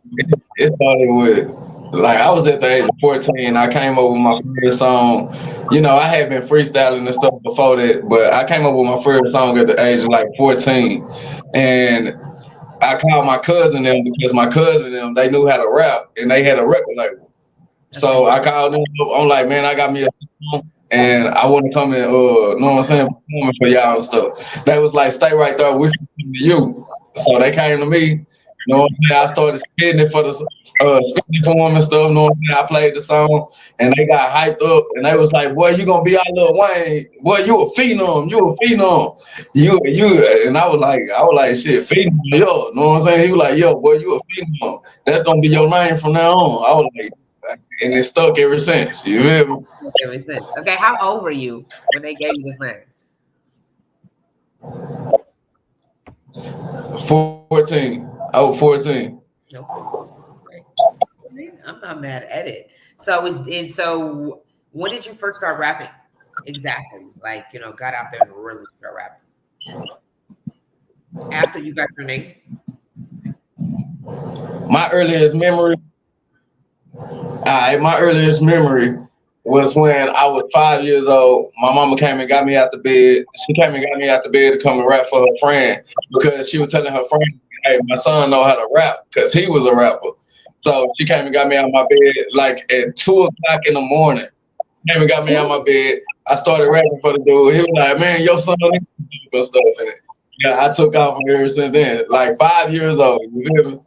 it started with, like, I was at the age of 14. I came up with my first song. You know, I had been freestyling and stuff before that, but I came up with my first song at the age of like 14. And I called my cousin them because my cousin them, they knew how to rap and they had a record label. So I called them up. I'm like, man, I got me a song and I want to come and know what I'm saying, performing for y'all and stuff. They was like, stay right there, we can come to you. So they came to me. You know what I'm saying? I started spitting it for the spitting for them and stuff. You know what I'm saying? I played the song and they got hyped up and they was like, boy, you gonna be our Lil Wayne. Boy, you a phenom, you a phenom. You and I was like, shit, phenom, yo. You know what I'm saying? He was like, yo, boy, you a phenom. That's gonna be your name from now on. I was like, and it stuck ever since. You feel me? Ever since. Okay, how old were you when they gave you this name? 14. I was 14. Okay. I'm not mad at it. So when did you first start rapping? Exactly. Like, you know, got out there and really start rapping. After you got your name? My earliest memory was when I was 5 years old. My mama came and got me out the bed. She came and got me out the bed to come and rap for her friend because she was telling her friend, hey, my son know how to rap because he was a rapper. So she came and got me out of my bed like at 2 o'clock in the morning. Came and got me out of my bed. I started rapping for the dude. He was like, man, your son needs to do stuff in it. Yeah, I took off from ever since then. Like 5 years old. You feel me?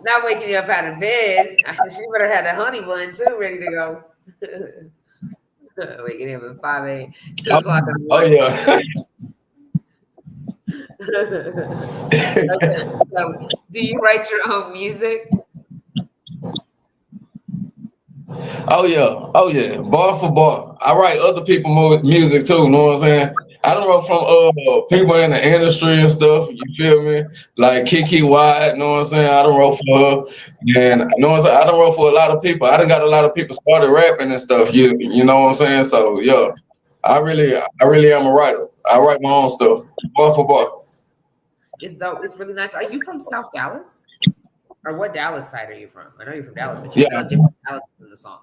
Not waking you up out of bed. She better have the honey bun too, ready to go. Waking up at 5 a.m., 2 o'clock in the morning. Oh yeah. Okay, so do you write your own music? Oh yeah, bar for bar. I write other people's music too. You know what I'm saying? I done wrote from people in the industry and stuff. You feel me? Like Kiki Wyatt. You know what I'm saying? I done wrote for her, and you know what I'm saying? I done wrote for a lot of people. I done got a lot of people started rapping and stuff. You know what I'm saying? So yeah, I really am a writer. I write my own stuff, bar for bar. It's dope. It's really nice. Are you from South Dallas? Or what Dallas side are you from? I know you're from Dallas, but you sound different Dallas in the song.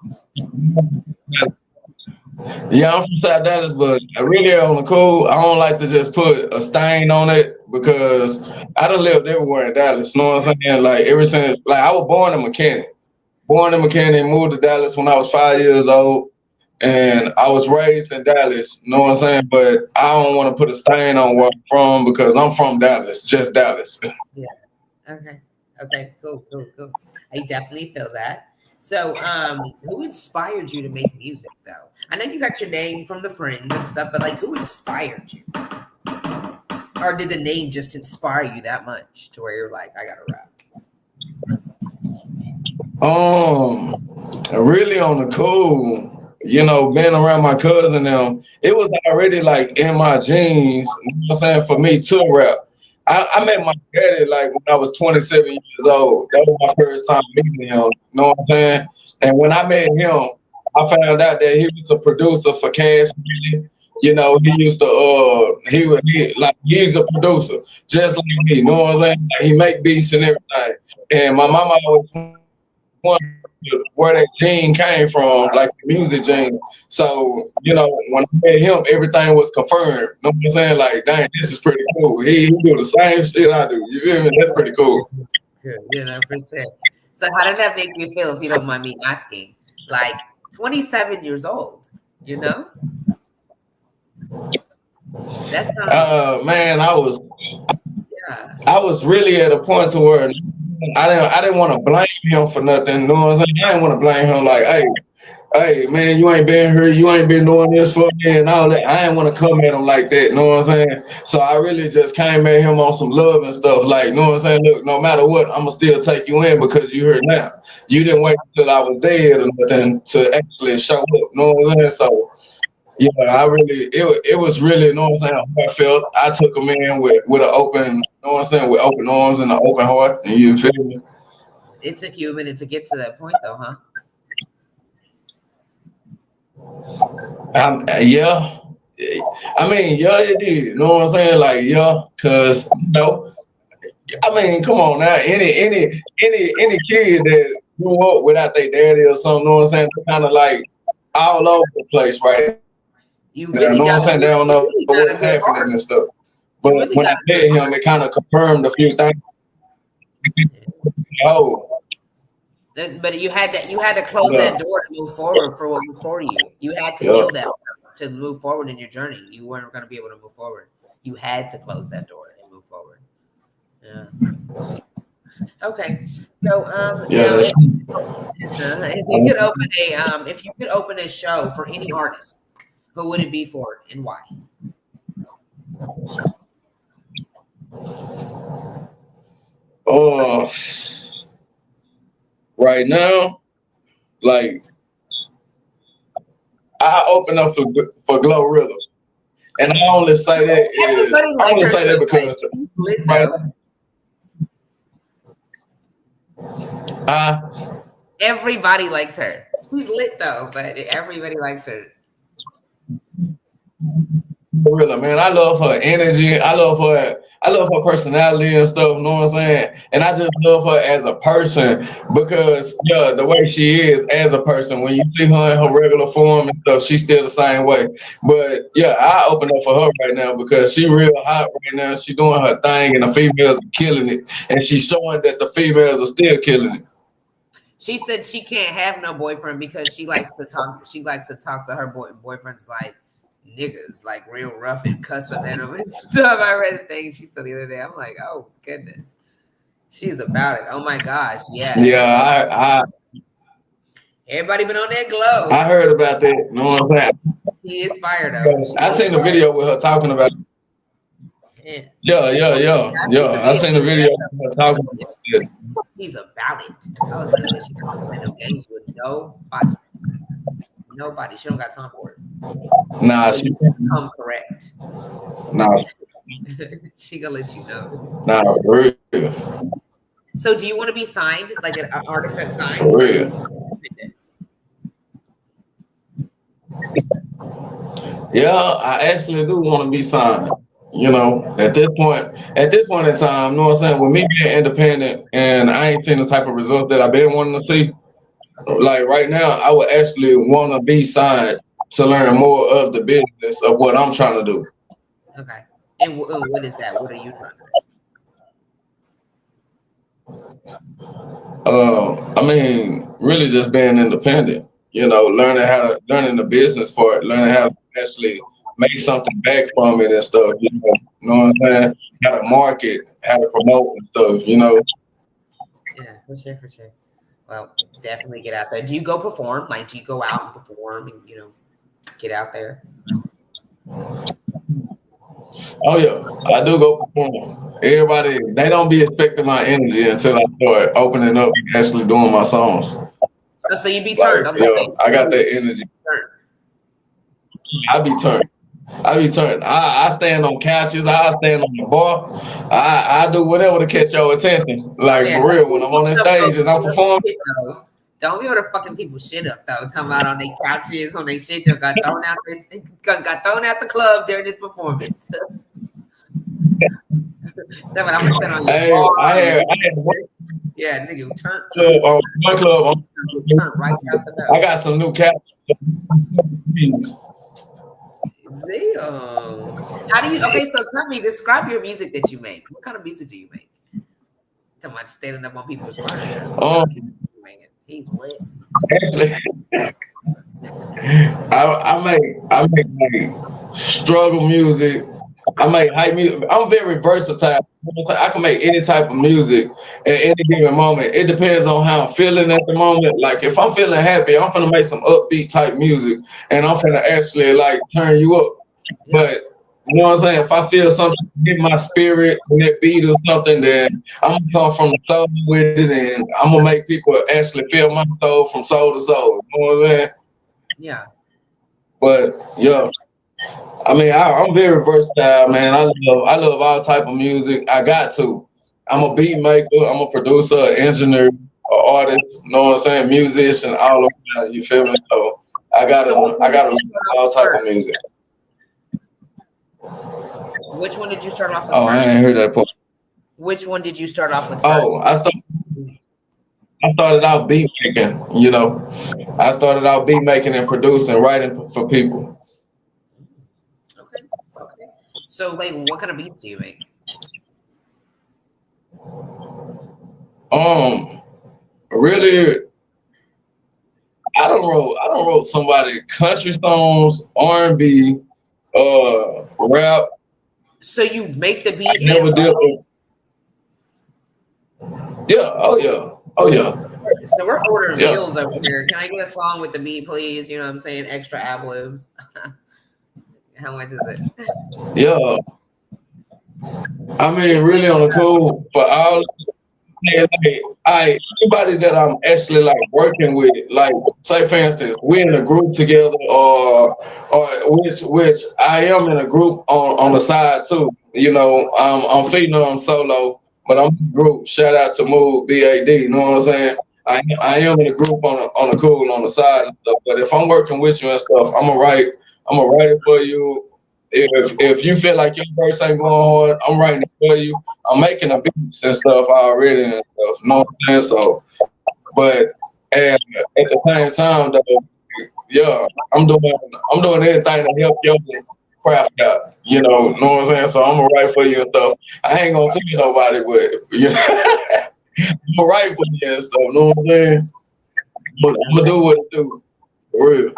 Yeah, I'm from South Dallas, but I really on the cool. I don't like to just put a stain on it because I done lived everywhere in Dallas. You know what I'm saying? Like ever since, like I was born in McKinney, moved to Dallas when I was 5 years old, and I was raised in Dallas. You know what I'm saying? But I don't want to put a stain on where I'm from because I'm from Dallas, just Dallas. Yeah. Okay. Cool. I definitely feel that. So, who inspired you to make music, though? I know you got your name from the Friends and stuff, but like, who inspired you? Or did the name just inspire you that much to where you're like, I gotta rap? Really on the cool, you know, being around my cousin them, it was already like in my genes, you know what I'm saying, for me to rap. I met my daddy like when I was 27 years old. That was my first time meeting him, you know what I'm saying? And when I met him, I found out that he was a producer for Cash Money. You know, he used to he's a producer, just like me, you know what I'm saying? Like, he make beats and everything. And my mama always wondered where that gene came from, like the music gene. So, you know, when I met him, everything was confirmed. You know what I'm saying? Like, dang, this is pretty cool. He do the same shit I do. You feel me? That's pretty cool. Good. Yeah, I appreciate it. So how did that make you feel, if you don't mind me asking? Like 27 years old, you know? That's man, I was really at a point to where I didn't want to blame him for nothing. You know what I'm saying? I didn't want to blame him like, hey, man, you ain't been here, you ain't been doing this for me and all that. I didn't want to come at him like that, you know what I'm saying? So I really just came at him on some love and stuff, like, you know what I'm saying? Look, no matter what, I'm gonna still take you in because you here now. You didn't wait until I was dead or nothing to actually show up, you know what I'm saying? So yeah, it was really, you know what I'm saying, how I felt. I took him in with an open, you know what I'm saying, with open arms and an open heart, and you feel me? It took you a minute to get to that point though, huh? Yeah. I mean, yeah, it did. You know what I'm saying? Like, yeah, cause you know, I mean, come on now. Any kid that grew up without their daddy or something, you know what I'm saying? They're kind of like all over the place, right? You You really know what got I'm saying? They don't know a what's good happening heart. and stuff. But You really when I got met him, it kind of confirmed a few things. Oh, but you had to close that door to move forward for what was for you. You had to heal that to move forward in your journey. You weren't going to be able to move forward. You had to close that door and move forward. Yeah. Okay. So now if you could open a show for any artist, who would it be for and why? Right now, like I open up for Glorilla, and I only say that because everybody likes her. She's lit though, but everybody likes her. Glorilla, man, I love her energy. I love her personality and stuff. You know what I'm saying? And I just love her as a person because the way she is as a person. When you see her in her regular form and stuff, she's still the same way. But yeah, I open up for her right now because she real hot right now. She doing her thing, and the females are killing it, and she's showing that the females are still killing it. She said she can't have no boyfriend because she likes to talk. She likes to talk to her boyfriends like niggas, like real rough and cussing at them and stuff. I read a thing she said the other day. I'm like, oh goodness, she's about it. Oh my gosh, yeah. Yeah, everybody been on that glow. I heard about that. You know what I'm saying? She is fired though. I seen the video with her talking about it. Yeah. I seen the video with her talking about it. She's about it. I was like, she's not playing no games with nobody. She don't got time for it. Nah, so she come correct. Nah. She gonna let you know. Nah, for real. So do you want to be signed, like an artist that's signed? For real. Yeah, I actually do want to be signed. You know, at this point in time, you know what I'm saying? With me being independent and I ain't seen the type of results that I've been wanting to see. Like right now, I would actually want to be signed to learn more of the business of what I'm trying to do. Okay. And what is that? What are you trying to do? I mean, really just being independent. You know, learning the business part, learning how to actually make something back from it and stuff. You know what I'm saying? How to market, how to promote and stuff. You know. Yeah, for sure. Well, definitely get out there. Do you go perform? Like, do you go out and perform and get out there? Oh yeah, I do go perform. Everybody, they don't be expecting my energy until I start opening up and actually doing my songs. Oh, so you be turned. Like, I got that energy. I be turned. I stand on couches. I stand on the bar. I do whatever to catch your attention. Like for real, when I'm on that stage and I'm performing. Don't be able to fucking people shit up though. Talking about on their couches, on their shit that got thrown out the club during this performance. I'm gonna stand on your bar. I had yeah, nigga, turn one club. Turn right out the door. I got some new couches. How do you? Okay, so tell me, describe your music that you make. What kind of music do you make? Talking about standing up on people's furniture. He's lit. Actually, I make like struggle music. I make hype music. I'm very versatile. I can make any type of music at any given moment. It depends on how I'm feeling at the moment. Like if I'm feeling happy, I'm gonna make some upbeat type music, and I'm gonna actually like turn you up. But you know what I'm saying? If I feel something in my spirit, that beat or something, then I'm gonna come from the soul with it, and I'm gonna make people actually feel my soul from soul to soul. You know what I'm saying? Yeah. But yeah, I mean, I'm very versatile, man. I love all type of music. I got to. I'm a beat maker. I'm a producer, an engineer, an artist. You know what I'm saying? Musician, all of that. You feel me? So I gotta love all type of music. Which one did you start off with? Oh, I ain't heard that part. Which one did you start off with? Oh, I started out beat making. You know, I started out beat making and producing, writing for people. So, like, what kind of beats do you make? Really, I don't wrote somebody country songs, R&B, rap. So you make the beat. I never did. Yeah. Oh yeah. Oh yeah. So we're ordering meals over here. Can I get a song with the beat, please? You know what I'm saying? Extra ad-libs. How much is it? Yeah. I mean, really on the cool for all. Anybody that I'm actually like working with, like say for instance, we're in a group together, or which I am in a group on the side too. You know, I'm Phenom solo, but I'm in a group. Shout out to Move BAD. You know what I'm saying? I am in a group on the cool on the side and stuff. But if I'm working with you and stuff, I'm gonna write it for you. If you feel like your verse ain't going hard, I'm writing it for you. I'm making the beats and stuff already and stuff. You know what I'm saying? So, but at the same time, though, yeah, I'm doing everything to help your craft out. You know what I'm saying? So I'm gonna write for you and stuff. I ain't gonna tell you nobody, but you know, I'm gonna write for you and stuff. You know what I'm saying? But I'm gonna do what it do, for real.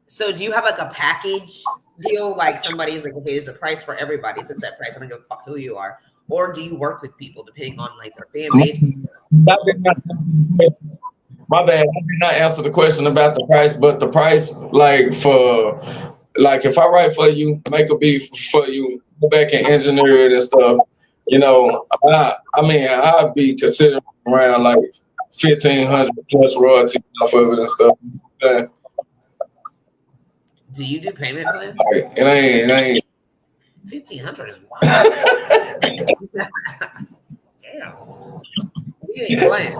So do you have like a package deal? Like somebody's like, okay, there's a price for everybody. It's a set price. I don't give a fuck who you are. Or do you work with people depending on like their fan base? My bad. I did not answer the question about the price, but the price, like for, like if I write for you, make a beat for you, go back and engineer it and stuff, you know, I mean, I'd be considering around like 1,500 plus royalties off of it and stuff. Do you do payment plans? Like, it ain't. 1,500 is wild. Damn. You ain't playing.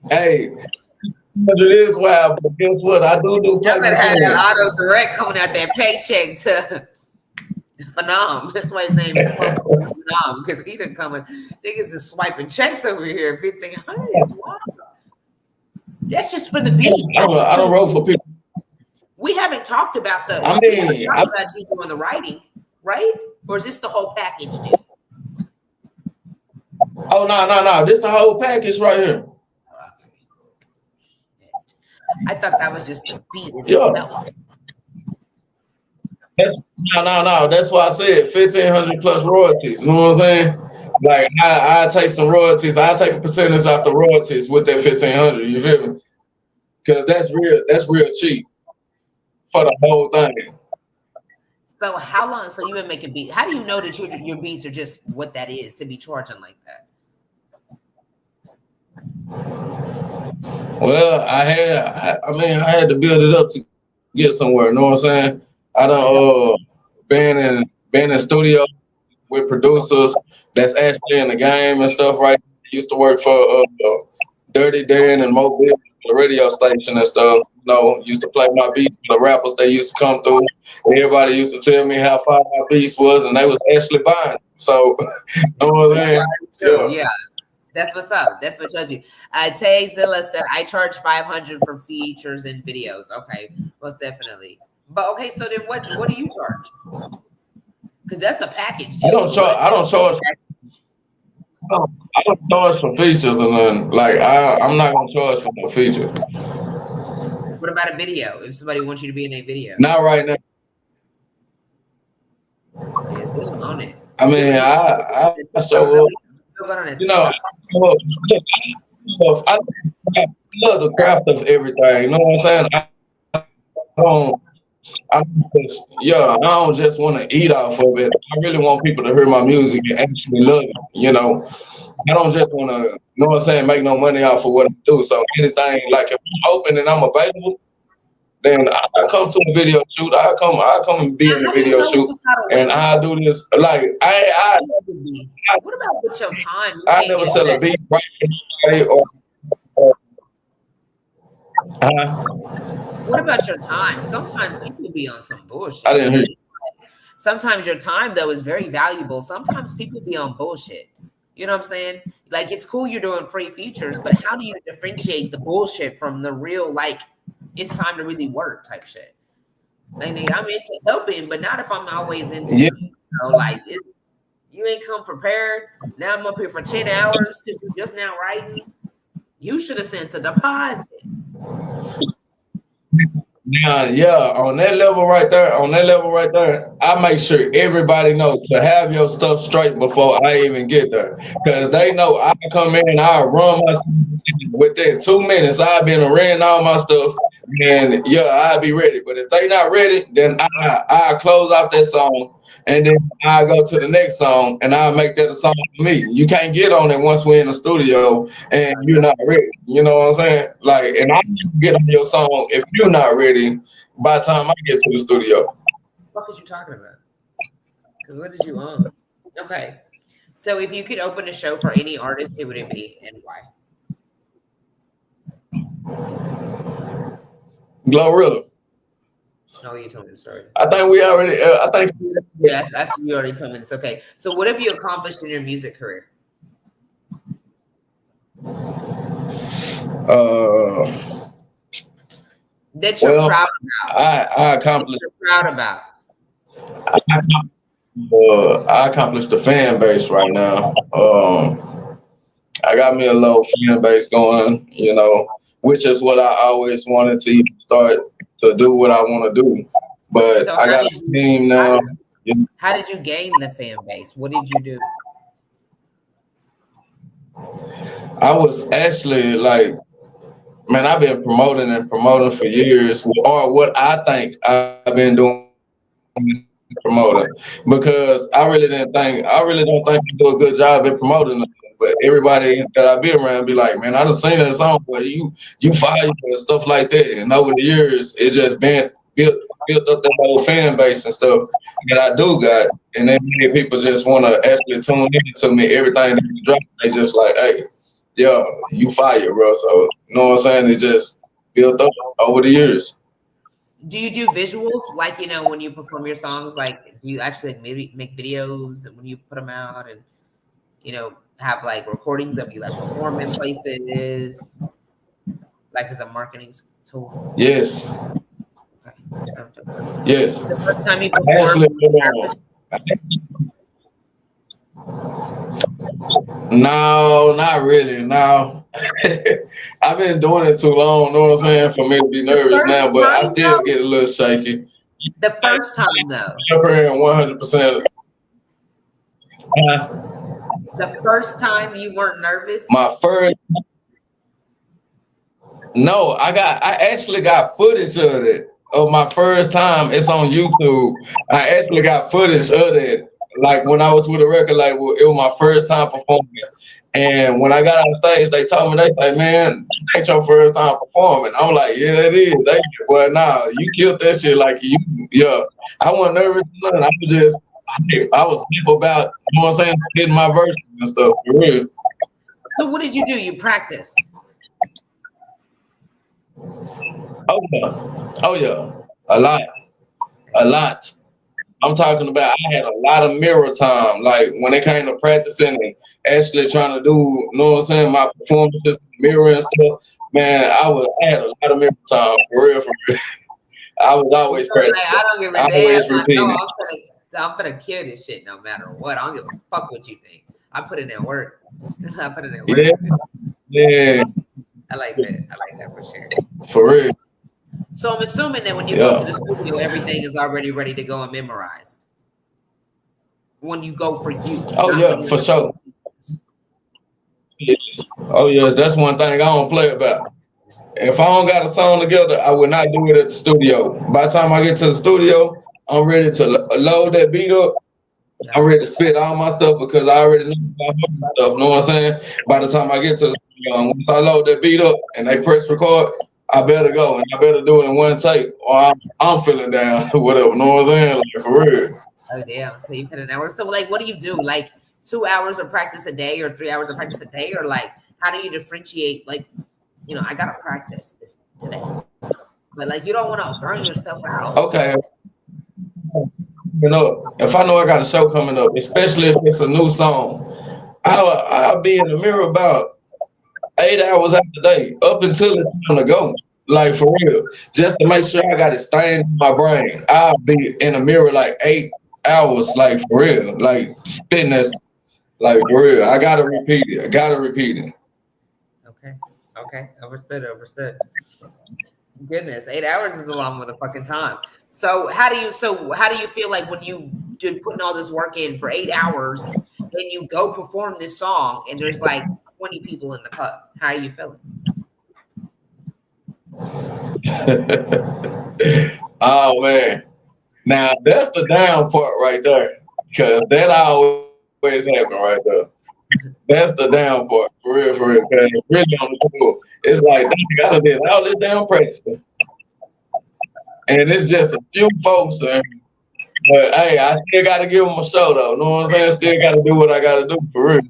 Hey, it is wild, but guess what? I do Y'all better payment have that plans. auto direct coming out that paycheck to Phenom. That's why his name is Phenom, because he done coming. Niggas is swiping checks over here. 1,500 is wild. That's just for the beat. I don't roll for people. We haven't talked about the. I We haven't mean, talked about you doing the writing, right? Or is this the whole package deal? Oh no! This the whole package right here. I thought that was just the beat itself. No. That's why I said 1,500 plus royalties. You know what I'm saying? Like I take some royalties. I take a percentage off the royalties with that 1,500. You feel me? Because that's real cheap for the whole thing. So how long? So you've been making beats. How do you know that your beats are just what that is to be charging like that? Well, I had to build it up to get somewhere. You know what I'm saying? I done been in studio with producers that's actually in the game and stuff. Right? Used to work for Dirty Dan and Mobile, the radio station and stuff. You know, used to play my beats for the rappers. They used to come through. Everybody used to tell me how far my beats was, and they was actually buying. So, you know what I'm saying? Yeah. That's what's up. That's what shows you. Tayzilla said, I charge 500 for features and videos. Okay, most definitely. But okay, so then what do you charge? Because that's a package deal. I don't charge for features and then like I'm not gonna charge for no feature. What about a video? If somebody wants you to be in a video? Not right now. Yeah, Zilla on it. I mean, I show up. You know, I love the craft of everything. You know what I'm saying? I don't just want to eat off of it. I really want people to hear my music and actually love it. You know, I don't just want to, you know what I'm saying, make no money off of what I do. So anything, like if I'm open and I'm available, then I come to a video shoot. I come and be in the video shoot, and I do this. Like what about with your time? I never sell a beat right or what about your time? Sometimes people be on some bullshit. I didn't hear you. Sometimes your time though is very valuable. Sometimes people be on bullshit. You know what I'm saying? Like it's cool you're doing free features, but how do you differentiate the bullshit from the real, like, it's time to really work type shit? Like, I'm into helping, but not if I'm always into know, like you ain't come prepared. Now I'm up here for 10 hours because you're just now writing. You should have sent a deposit. Yeah, on that level right there, I make sure everybody knows to have your stuff straight before I even get there. Because they know I come in, I run my stuff within 2 minutes. I've been ran all my stuff, and yeah, I'll be ready. But if they not ready, then I close out that song, and then I go to the next song, and I'll make that a song for me. You can't get on it once we're in the studio and you're not ready. You know what I'm saying? Like, and I can get on your song if you're not ready by the time I get to the studio. What is you talking about? Because what did you own? Okay. So if you could open a show for any artist, who would it be and why? Glorilla. Oh, you told me the story. I think we already. Yeah, that's you already told me this. Okay. So what have you accomplished in your music career? That you're proud about. I accomplished. You're proud about. I accomplished the fan base right now. I got me a little fan base going, you know, which is what I always wanted to even start to do what I want to do. But so I got a team now. How did you gain the fan base? What did you do? I was actually like, man, I've been promoting for years, or what I think I've been doing promoting, because I really don't think I do a good job at promoting them. But everybody that I be around be like, man, I done seen that song, but you fire and stuff like that. And over the years, it just been built up that whole fan base and stuff that I do got. And then many people just want to actually tune in to me. Everything that you drop, they just like, hey, yeah, you fire, bro. So, you know what I'm saying? It just built up over the years. Do you do visuals? Like, you know, when you perform your songs, like, do you actually make videos and when you put them out and, you know, have like recordings of you like performing places, like as a marketing tool? Yes. Okay. Yes. The first time you performed, no, not really. No. I've been doing it too long, you know what I'm saying, for me to be nervous now, but I still get a little shaky. The first time though. 100%. The first time you weren't nervous? My first. No, I actually got footage of it. Of my first time. It's on YouTube. I actually got footage of it. Like when I was with a record label, it was my first time performing. And when I got on stage, they told me, they say, man, that ain't your first time performing. I'm like, yeah, that is. Well, nah, you killed that shit like you, yeah. I wasn't nervous. I was deep about, you know what I'm saying, getting my verses and stuff, for real. So what did you do? You practiced? Oh yeah, a lot. I'm talking about, I had a lot of mirror time, like when it came to practicing and actually trying to do, you know what I'm saying, my performances, mirror and stuff. Man, I had a lot of mirror time, for real. I was always practicing. I don't give a damn. Always repeating. I'm gonna kill this shit no matter what. I don't give a fuck what you think. I put in that work. I put in that work. Yeah. I like that for sure. For real. So I'm assuming that when you go to the studio, everything is already ready to go and memorized. When you go for you. Oh yeah, for sure. Oh yes, that's one thing I don't play about. If I don't got a song together, I would not do it at the studio. By the time I get to the studio, I'm ready to load that beat up. I'm ready to spit all my stuff because I already know my stuff. You know what I'm saying? By the time I get to the studio, and once I load that beat up and they press record, I better go and I better do it in one take, or I'm feeling down or whatever. You know what I'm saying? Like, for real. Oh damn! So you put in that work. So like, what do you do? Like 2 hours of practice a day, or 3 hours of practice a day, or like, how do you differentiate? Like, you know, I gotta practice this today, but like, you don't want to burn yourself out. Okay. You know, if I know I got a show coming up, especially if it's a new song, I'll be in the mirror about 8 hours after the day, up until it's time to go. Like, for real, just to make sure I got it staying in my brain. I'll be in the mirror like 8 hours, like for real, like spitting that, like for real. I gotta repeat it. I gotta repeat it. Okay. Okay. Understood. Understood. Goodness, 8 hours is a long motherfucking time. So how do you feel like when you been putting all this work in for 8 hours and you go perform this song and there's like 20 people in the club? How are you feeling? Oh man. Now that's the down part right there. Cause that always happen right there. That's the down part. For real, for real. Cause really on the tour, it's like I gotta do all this damn practicing. And it's just a few folks, but hey, I still gotta give them a show though. Know what I'm saying? Still gotta do what I gotta do for real.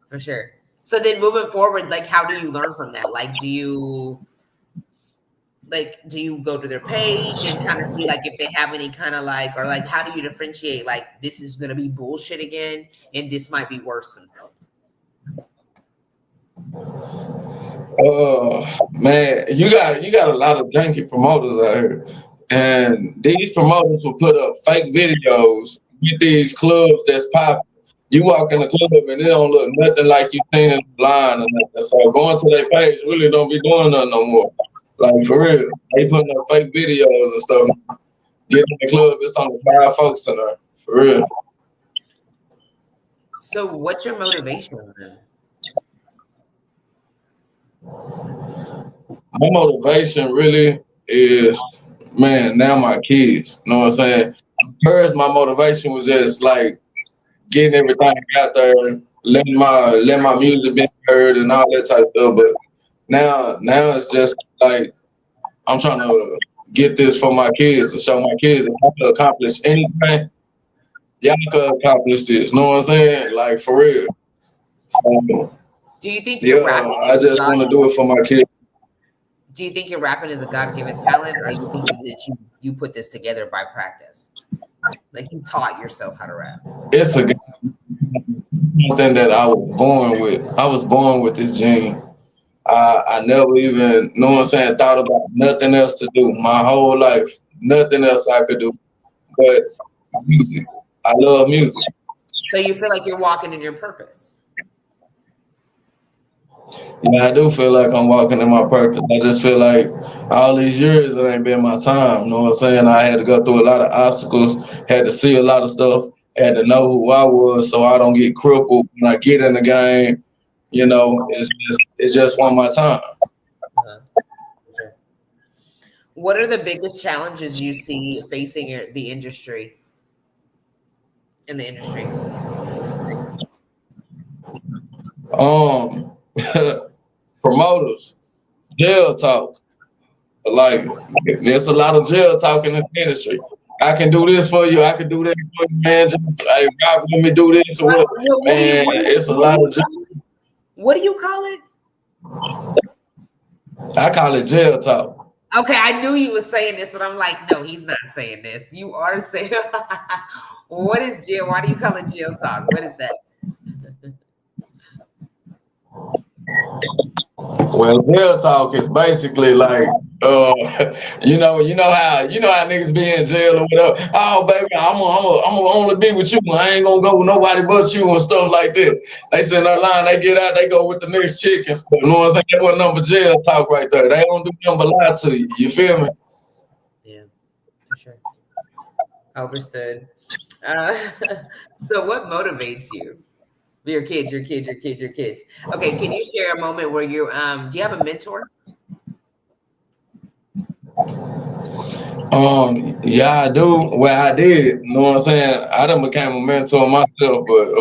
For sure. So then moving forward, like how do you learn from that? Like do you go to their page and kind of see like if they have any kind of like, or like how do you differentiate like this is gonna be bullshit again and this might be worse than Man, you got a lot of janky promoters out here. And these promoters will put up fake videos with these clubs that's popping. You walk in the club and it don't look nothing like you seen in the line or nothing. So going to their page really don't be doing nothing no more. Like for real. They putting up fake videos and stuff. Get in the club, it's only 5 folks in there. For real. So what's your motivation then? My motivation really is, man, now my kids. You know what I'm saying? First, my motivation was just like getting everything out there, letting my music be heard and all that type of stuff. But now it's just like I'm trying to get this for my kids to show my kids if I can accomplish anything, y'all can accomplish this. You know what I'm saying? Like for real. So, Do you think you're rapping? I just want to do it for my kids. Do you think your rapping is a God-given talent, or you think that you put this together by practice? Like you taught yourself how to rap? It's something that I was born with. I was born with this gene. I never even, know what I'm saying, thought about nothing else to do. My whole life, nothing else I could do but music. I love music. So you feel like you're walking in your purpose? Yeah, I do feel like I'm walking in my purpose. I just feel like all these years it ain't been my time. You know what I'm saying? I had to go through a lot of obstacles, had to see a lot of stuff, had to know who I was so I don't get crippled when I get in the game. You know, it's just one my time. Okay. What are the biggest challenges you see facing the industry? In the industry? Promoters, jail talk. Like there's a lot of jail talk in this industry. I can do this for you. I can do that for you, man. Just, hey, God, let me do this. Or what? Man, it's a lot of jail. What do you call it? I call it jail talk. Okay, I knew you was saying this, but I'm like, no, he's not saying this. You are saying, what is jail? Why do you call it jail talk? What is that? Well, jail talk is basically like, you know how niggas be in jail or whatever. Oh, baby, I'm gonna only be with you. I ain't gonna go with nobody but you and stuff like that. They send their line, they get out, they go with the next chick and stuff. You know what I'm saying? That was number jail talk right there. They don't do nothing but lie to you. You feel me? Yeah, for sure. Understood. So what motivates you? Your kids. Okay, can you share a moment where you do you have a mentor? Yeah, I do. Well, I did. You know what I'm saying? I done became a mentor myself, but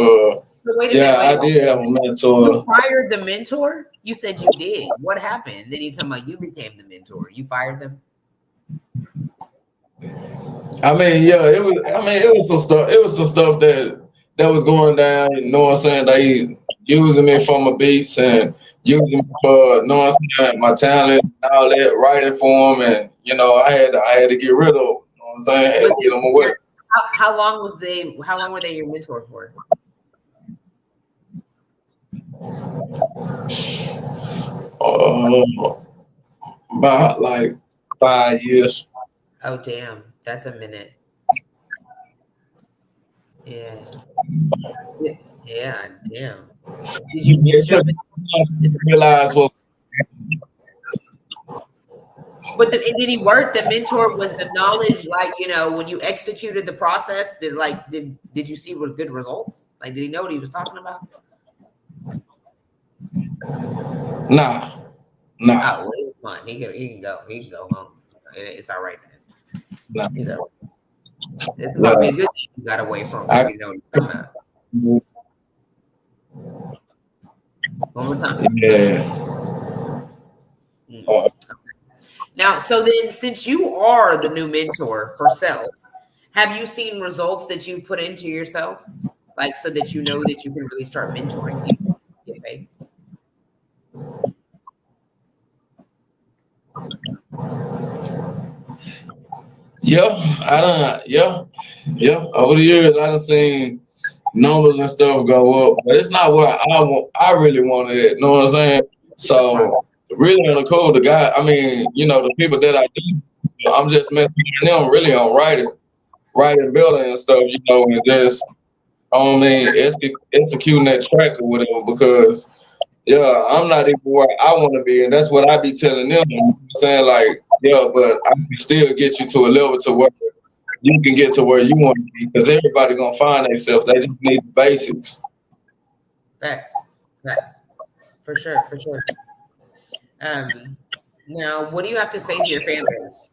Wait a yeah, minute, I did have a mentor. You fired the mentor? You said you did. What happened? Then you talking about you became the mentor. You fired them? I mean, yeah, it was some stuff. It was some stuff that was going down. You know what I'm saying? They using me for my beats and using me for, you know what I'm saying, my talent and all that, writing for them, and you know, I had to get rid of them. You know what I'm saying? I had to get them away. How long were they your mentor for? About like 5 years. Oh damn, that's a minute. Yeah. Yeah. Damn. Did you miss your? Realize what. But did he work? The mentor was the knowledge, like, you know, when you executed the process, did you see what good results? Like, did he know what he was talking about? Nah. Oh, well, he was fine. He can go home. It's all right then. Nah. He's all right. It's probably a good thing you got away from him. You know what he's talking about. One more time. Yeah. Now, so then, since you are the new mentor for self, have you seen results that you put into yourself, like so that you know that you can really start mentoring people, get paid? Yeah. Over the years, I done seen numbers and stuff go up, but it's not where I really wanted it. You know what I'm saying? So really on the cool, the guy, I mean, you know, the people that I do, I'm just mentoring them really on writing, building and stuff, you know, and just, I mean, executing that track or whatever, because yeah, I'm not even where I want to be, and that's what I be telling them. You know what I'm saying, like, yeah, but I can still get you to a level to where you can get to where you want to be, because everybody gonna find themselves. They just need the basics. Facts, for sure. Now, what do you have to say to your fan base?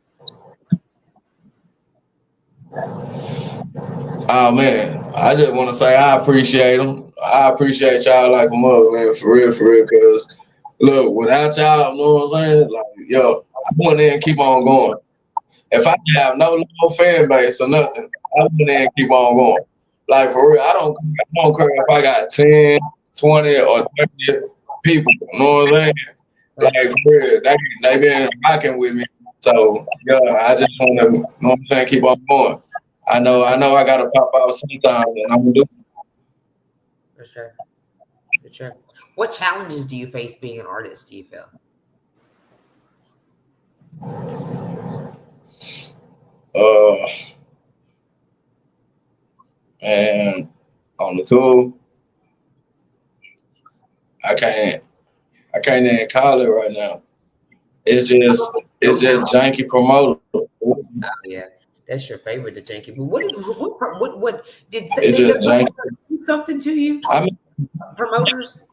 Oh man, I just want to say I appreciate them. I appreciate y'all like a mother, man, for real, because look, without y'all, you know what I'm saying? Like, yo, I went in and keep on going. If I have no low fan base or nothing, I went in and keep on going. Like, for real, I don't care if I got 10, 20, or 30 people, you know what I'm saying? Like, for real, they been rocking with me. So, yeah, I just want to, you know what I'm saying, keep on going. I know I got to pop out sometime, and I'm going to do it. For sure. What challenges do you face being an artist, do you feel? And on the cool, I can't even call it right now. It's just janky promoter. Oh, yeah, that's your favorite, the janky. But what did It's just janky. Do something to you? I mean, Promoters.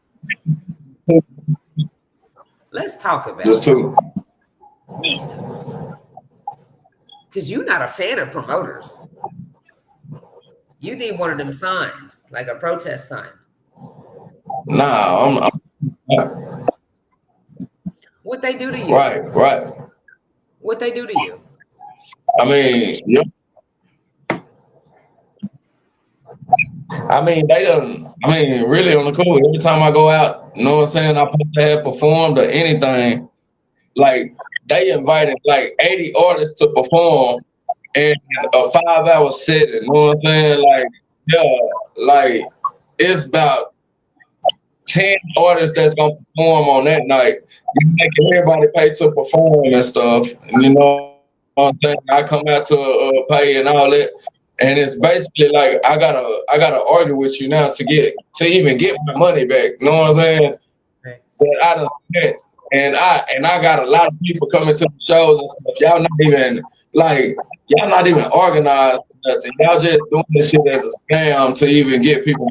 Let's talk about just two. Because you're not a fan of promoters. You need one of them signs, like a protest sign. Nah, I'm What they do to you? Right. What they do to you? I mean, yeah. I mean, really on the cool. Every time I go out, you know what I'm saying, I supposed to have performed or anything, like, they invited like 80 artists to perform in a 5-hour set, you know what I'm saying? Like, yeah, like, it's about 10 artists that's gonna perform on that night. You making everybody pay to perform and stuff. And you know what I'm saying? I come out to pay and all that. And it's basically like I gotta argue with you now to even get my money back. You know what I'm saying? Right. But I done spent, and I got a lot of people coming to the shows and stuff. Y'all not even organized or nothing. Y'all just doing this shit as a scam to even get people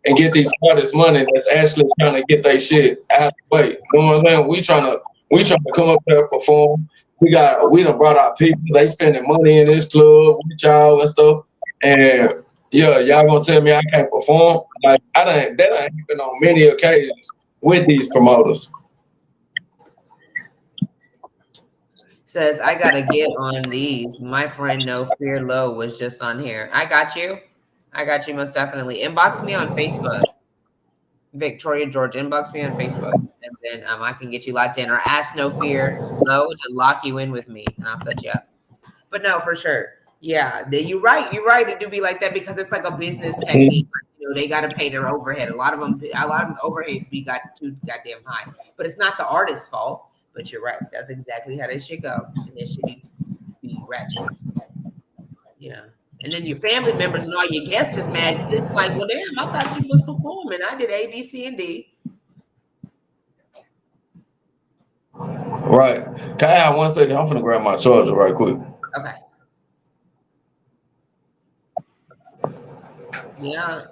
and get these artists money that's actually trying to get their shit out of the way. You know what I'm saying? We trying to come up there and perform. We done brought our people. They spending money in this club with y'all and stuff. And yeah, y'all gonna tell me I can't perform? Like, that done happened on many occasions with these promoters. Says, I gotta get on these. My friend No Fear Low was just on here. I got you most definitely. Inbox me on Facebook. Victoria George, inbox me on Facebook, and then I can get you locked in, or ask No Fear Low to lock you in with me, and I'll set you up. But no, for sure, yeah, you're right. It do be like that because it's like a business technique. You know, they got to pay their overhead. A lot of them overheads be too goddamn high, but it's not the artist's fault. But you're right. That's exactly how they should go, and it should be ratchet. Yeah. And then your family members and all your guests is mad because it's like, well, damn, I thought you was performing. I did A, B, C, and D. Right. Can I have 1 second? I'm finna grab my charger right quick. Okay. Yeah.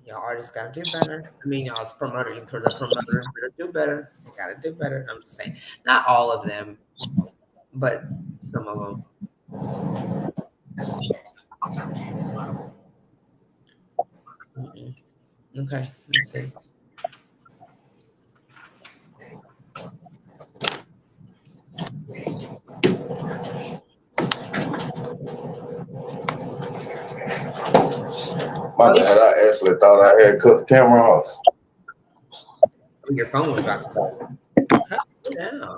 Y'all artists gotta do better. I mean, y'all's the promoters better do better. They gotta do better. I'm just saying. Not all of them, but some of them. Okay, let's see. My bad, I actually thought I had cut the camera off. Your phone was about to go. Cut it down.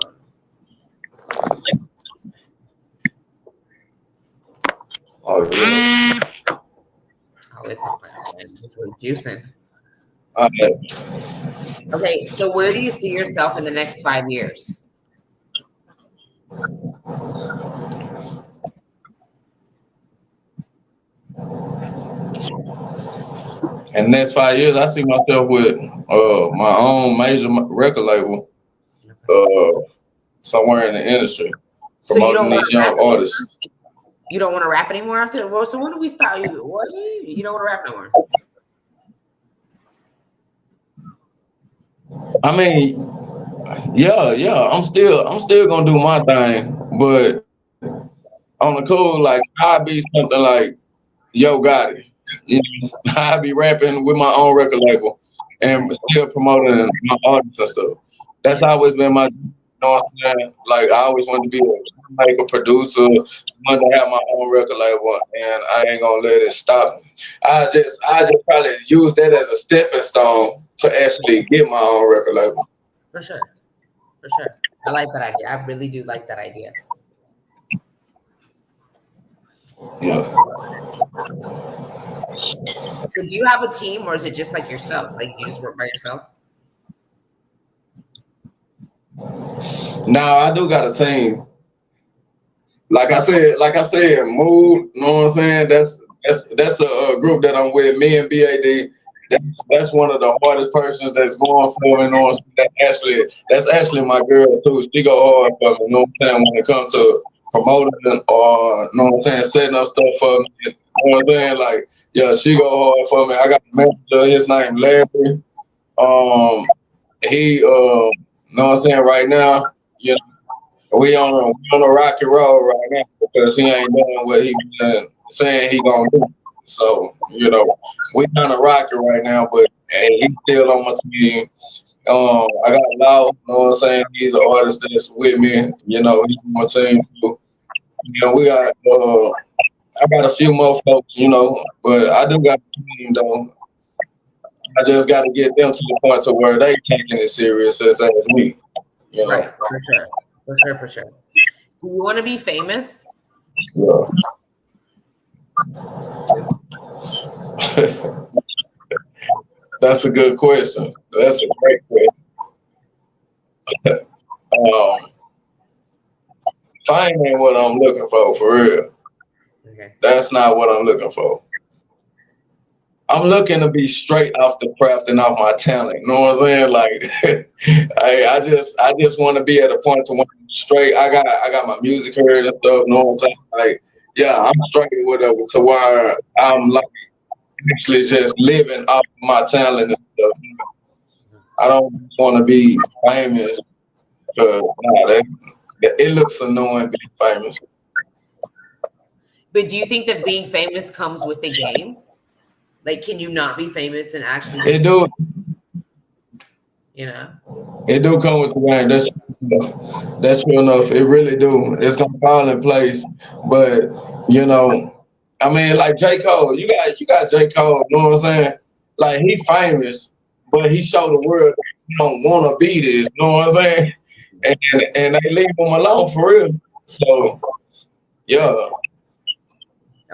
Oh, yeah. Oh, it's not bad. It's really juicing. Okay. Okay, so where do you see yourself in the next 5 years? In the next 5 years, I see myself with my own major record label, somewhere in the industry, So you promoting these young artists. You don't want to rap anymore after? Well, so when do we start? What? You don't want to rap no more? I mean, yeah, I'm still gonna do my thing, but on the cool, like I'd be something like Yo Gotti. You know, I'd be rapping with my own record label and still promoting my artists and stuff. That's always been my, you know what I'm saying? Like I always wanted to be a producer, wanted to have my own record label, and I ain't gonna let it stop me. I just probably use that as a stepping stone to actually get my own record label. For sure. For sure. I like that idea. I really do like that idea. Yeah. So do you have a team or is it just like yourself? Like you just work by yourself? No, I do got a team. Like I said, Mood, you know what I'm saying? That's a group that I'm with, me and BAD. That's one of the hardest persons that's going for me, you know what I'm saying? That's actually my girl too. She go hard for me, you know what I'm saying, when it comes to promoting or, you know what I'm saying, setting up stuff for me. You know what I'm saying? Like, yeah, she go hard for me. I got a manager, his name Larry. He you know what I'm saying, right now, you know, we on a rocky road right now because he ain't doing what he been saying he gonna do. So, you know, we kind of rocking right now, but he's still on my team. I got Lau, you know what I'm saying? He's an artist that's with me, you know, he's on my team too. You know, we got I got a few more folks, you know, but I do got a team though. I just gotta get them to the point to where they taking it serious as me. You know? Right, for sure. For sure, for sure. Do you want to be famous? Yeah. That's a good question. That's a great question. Fame ain't what I'm looking for real. Okay. That's not what I'm looking for. I'm looking to be straight off the craft and off my talent. You know what I'm saying? Like, I just want to be at a point to when I'm straight. I got my music heard and stuff. You know what I'm saying? Like, yeah, I'm straight with it to where I'm like actually just living off my talent and stuff. I don't want to be famous because it looks annoying being famous. But do you think that being famous comes with the game? Like, can you not be famous and actually It do. You know? It do come with the game. That's true enough. It really do. It's gonna fall in place. But you know, I mean, like J. Cole, you got J. Cole, you know what I'm saying? Like he famous, but he showed the world that he don't wanna be this, you know what I'm saying? And they leave him alone for real. So yeah. Okay.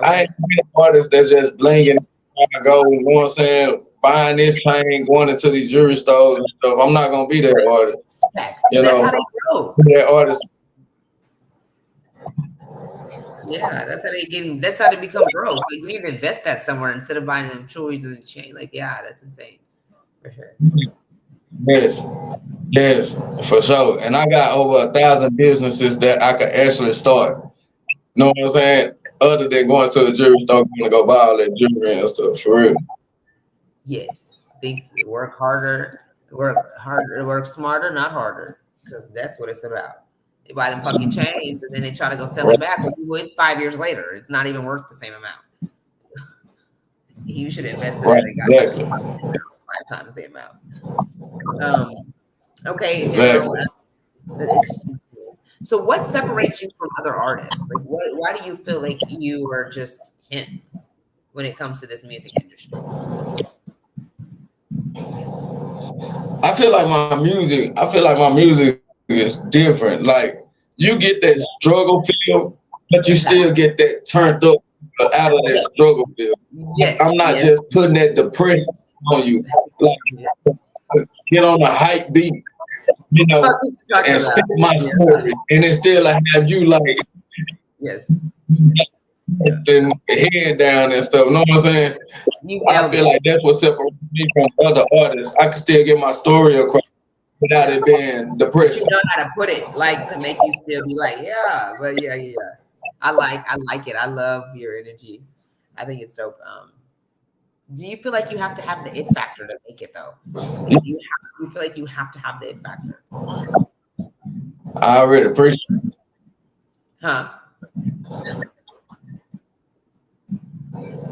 I ain't an artist that's just blinging. I go, you know what I'm saying, buying this chain, going into these jewelry stores and stuff. I'm not gonna be that artist. You know, that's how they grow. That artist. Yeah, that's how they get. That's how they become broke. Like you need to invest that somewhere instead of buying them jewelries and the chain. Like, yeah, that's insane for sure. Yes, yes, for sure. And I got over 1,000 businesses that I could actually start. Know what I'm saying? Other than going to the jewelry store, going to go buy all that jewelry and stuff. For real. Yes, things work harder, work smarter, not harder, because that's what it's about. They buy them fucking chains and then they try to go sell it back. Well, it's 5 years later. It's not even worth the same amount. You should invest in it. Exactly. 5 times the amount. Okay. Exactly. So what separates you from other artists? Like, why do you feel like you are just him when it comes to this music industry? I feel like my music is different. Like you get that struggle feel, but you still get that turned up out of that struggle feel. Yes, I'm not just putting that depression on you. Like get on a hype beat, you know, and spit my story, and then still I have you like and head down and stuff. You know what I'm saying? I feel like that's what separates me from other artists. I can still get my story across without it being depressing. You know how to put it, like to make you still be like, yeah, but yeah. I like it. I love your energy. I think it's dope. Do you feel like you have to have the it factor to make it though? Do you feel like you have to have the it factor? I already appreciate it. Huh?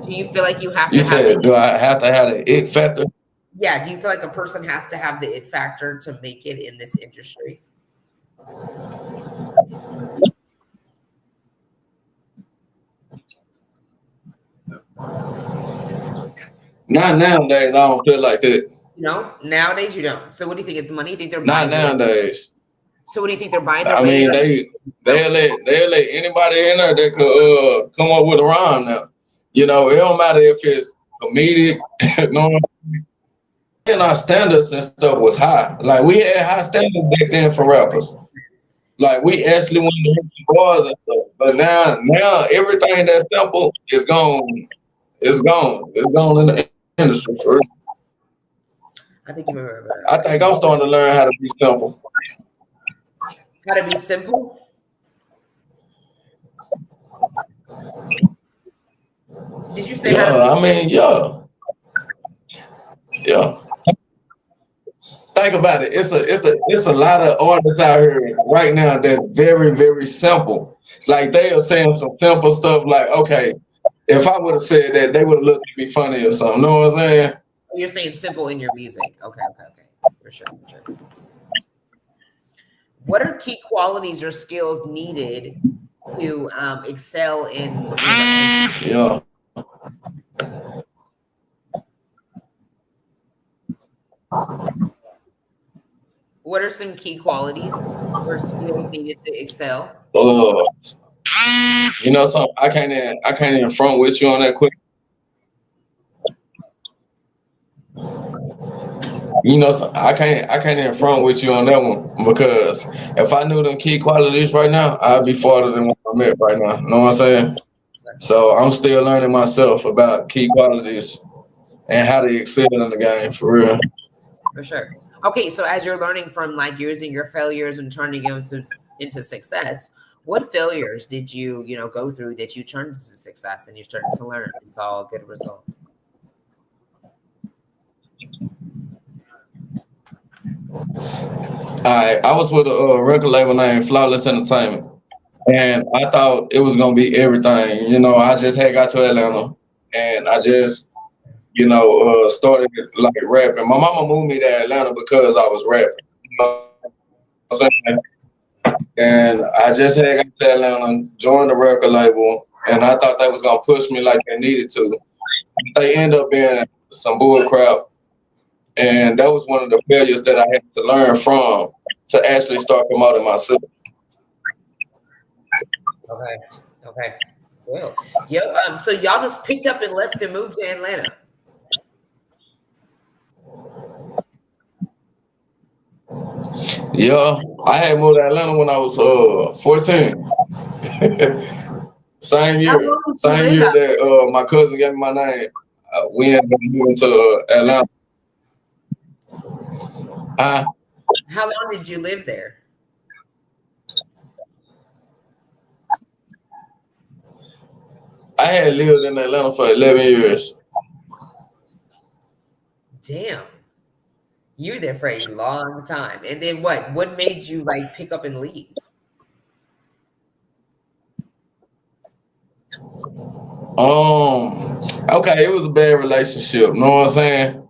Do you feel like you have to You said, do I have to have the it factor? Yeah, do you feel like a person has to have the it factor to make it in this industry? Not nowadays, I don't feel like that. No, nowadays you don't. So what do you think? It's money? You think they're not buying nowadays? So what do you think they're buying? I mean, they'll let anybody in there that could come up with a rhyme now. You know, it don't matter if it's comedic. No, and our standards and stuff was high. Like we had high standards back then for rappers. Like we actually went to hit the bars and stuff. But now everything that's simple is gone. It's gone. It's gone in the industry. For real. I think you remember. I think I'm starting to learn how to be simple. How to be simple? Did you say? Yeah, I mean, yeah. Think about it. It's a lot of artists out here right now that's very, very simple. Like they are saying some simple stuff like, okay, if I would have said that, they would have looked at me funny or something. Know what I'm saying? You're saying simple in your music. Okay. For sure. What are key qualities or skills needed to excel in? Yeah. What are some key qualities or skills needed to excel? You know something? I can't even front with you on that quick. You know something? I can't even front with you on that one because if I knew them key qualities right now, I'd be farther than what I'm at right now. Know what I'm saying? So I'm still learning myself about key qualities and how to excel in the game for real. For sure. Okay, so as you're learning from like using your failures and turning them into success, what failures did you go through that you turned into success and you started to learn? It's all a good result. I was with a record label named Flawless Entertainment, and I thought it was gonna be everything. You know, I just had got to Atlanta, and I just started like rapping. My mama moved me to Atlanta because I was rapping. You know what I'm saying? And I just had got to Atlanta, joined the record label, and I thought that was gonna push me like they needed to. They end up being some bull crap. And that was one of the failures that I had to learn from to actually start promoting myself. Okay. Well, yep. So y'all just picked up and left and moved to Atlanta. Yeah, I had moved to Atlanta when I was 14. Same year that my cousin gave me my name. We ended up moving to Atlanta. How long did you live there? I had lived in Atlanta for 11 years. Damn. You were there for a long time. And then what? What made you like pick up and leave? Okay, it was a bad relationship, you know what I'm saying?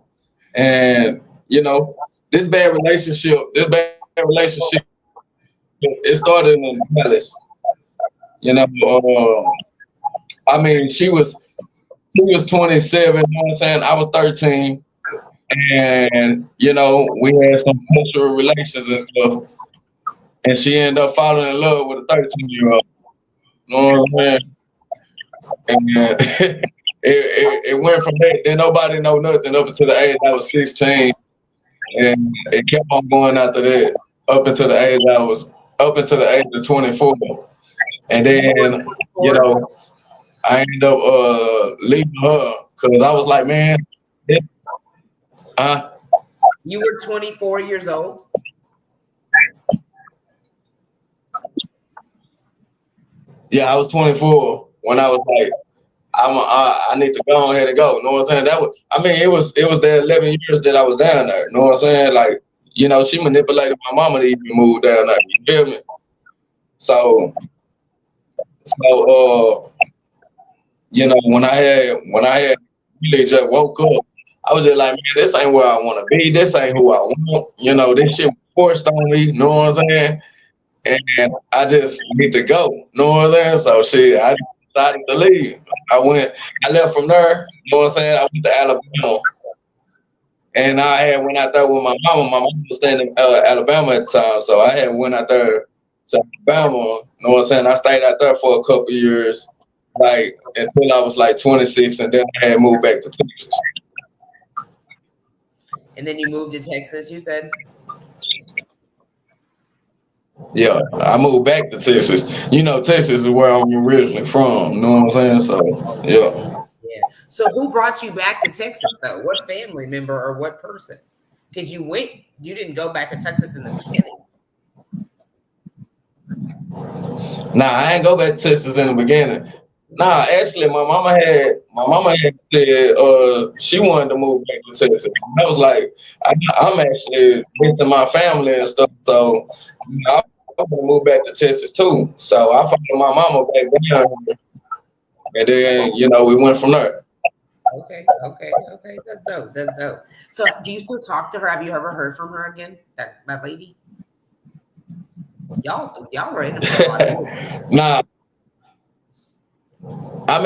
And you know, this bad relationship, it started in Dallas. You know, I mean, she was 27, you know what I'm saying? I was 13. And you know, we had some sexual relations and stuff. And she ended up falling in love with a 13-year-old. You know what I'm saying? And it went from there. Then nobody know nothing up until the age I was 16. And it kept on going after that up until the age of 24. And then, you know, I ended up leaving her because I was like, man, you were 24 years old? Yeah, I was 24 when I was like, I need to go ahead and go. You know what I'm saying? It was the 11 years that I was down there. You know what I'm saying? Like, you know, she manipulated my mama to even move down there. You feel me? So you know, when I had really just woke up, I was just like, man, this ain't where I want to be. This ain't who I want. You know, this shit was forced on me. You know what I'm saying? And I just need to go. You know what I'm saying? So shit, I decided to leave. I left from there. You know what I'm saying? I went to Alabama. And I had went out there with my mama. My mama was staying in Alabama at the time. So I had went out there to Alabama. You know what I'm saying? I stayed out there for a couple of years, like until I was like 26, and then I had moved back to Texas. And then you moved to Texas, you said? Yeah, I moved back to Texas. You know, Texas is where I'm originally from. You know what I'm saying? So, yeah. Yeah. So who brought you back to Texas, though? What family member or what person? Because you didn't go back to Texas in the beginning. Nah, I ain't go back to Texas in the beginning. Nah, actually, my mama had said she wanted to move back to Texas. I was like, I'm actually visiting my family and stuff, so I want to move back to Texas too. So I followed my mama back down, and then you know we went from there. Okay, that's dope. So do you still talk to her? Have you ever heard from her again? That lady? Y'all were in it for a lot. Nah. I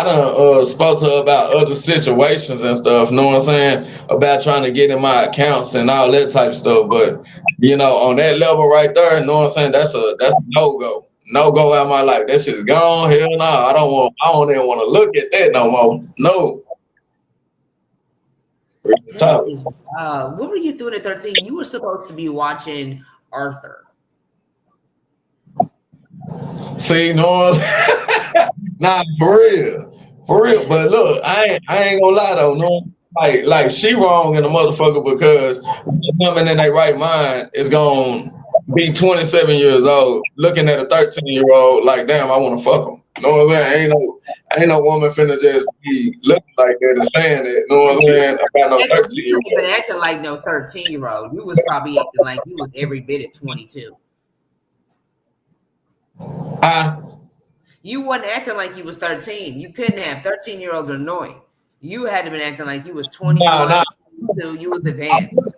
done spoke to her about other situations and stuff, you know what I'm saying? About trying to get in my accounts and all that type of stuff. But you know, on that level right there, you know what I'm saying? That's a no-go. No-go out of my life. That shit's gone. Hell no. I don't even want to look at that no more. No. What were you doing at 13? You were supposed to be watching Arthur. See, no, nah, for real. But look, I ain't gonna lie though, no, like she wrong in the motherfucker because the woman in their right mind is gonna be 27 years old, looking at a 13-year-old like, damn, I want to fuck him. You know what I'm saying? Ain't no woman finna just be looking like that and saying that. You know what I'm saying? About no 13-year-old. You weren't even acting like no 13-year-old. You was probably acting like you was every bit at 22. You wasn't acting like you was 13. You couldn't have. 13-year-olds are annoying. You had to been acting like you was 21, 22. You was advanced.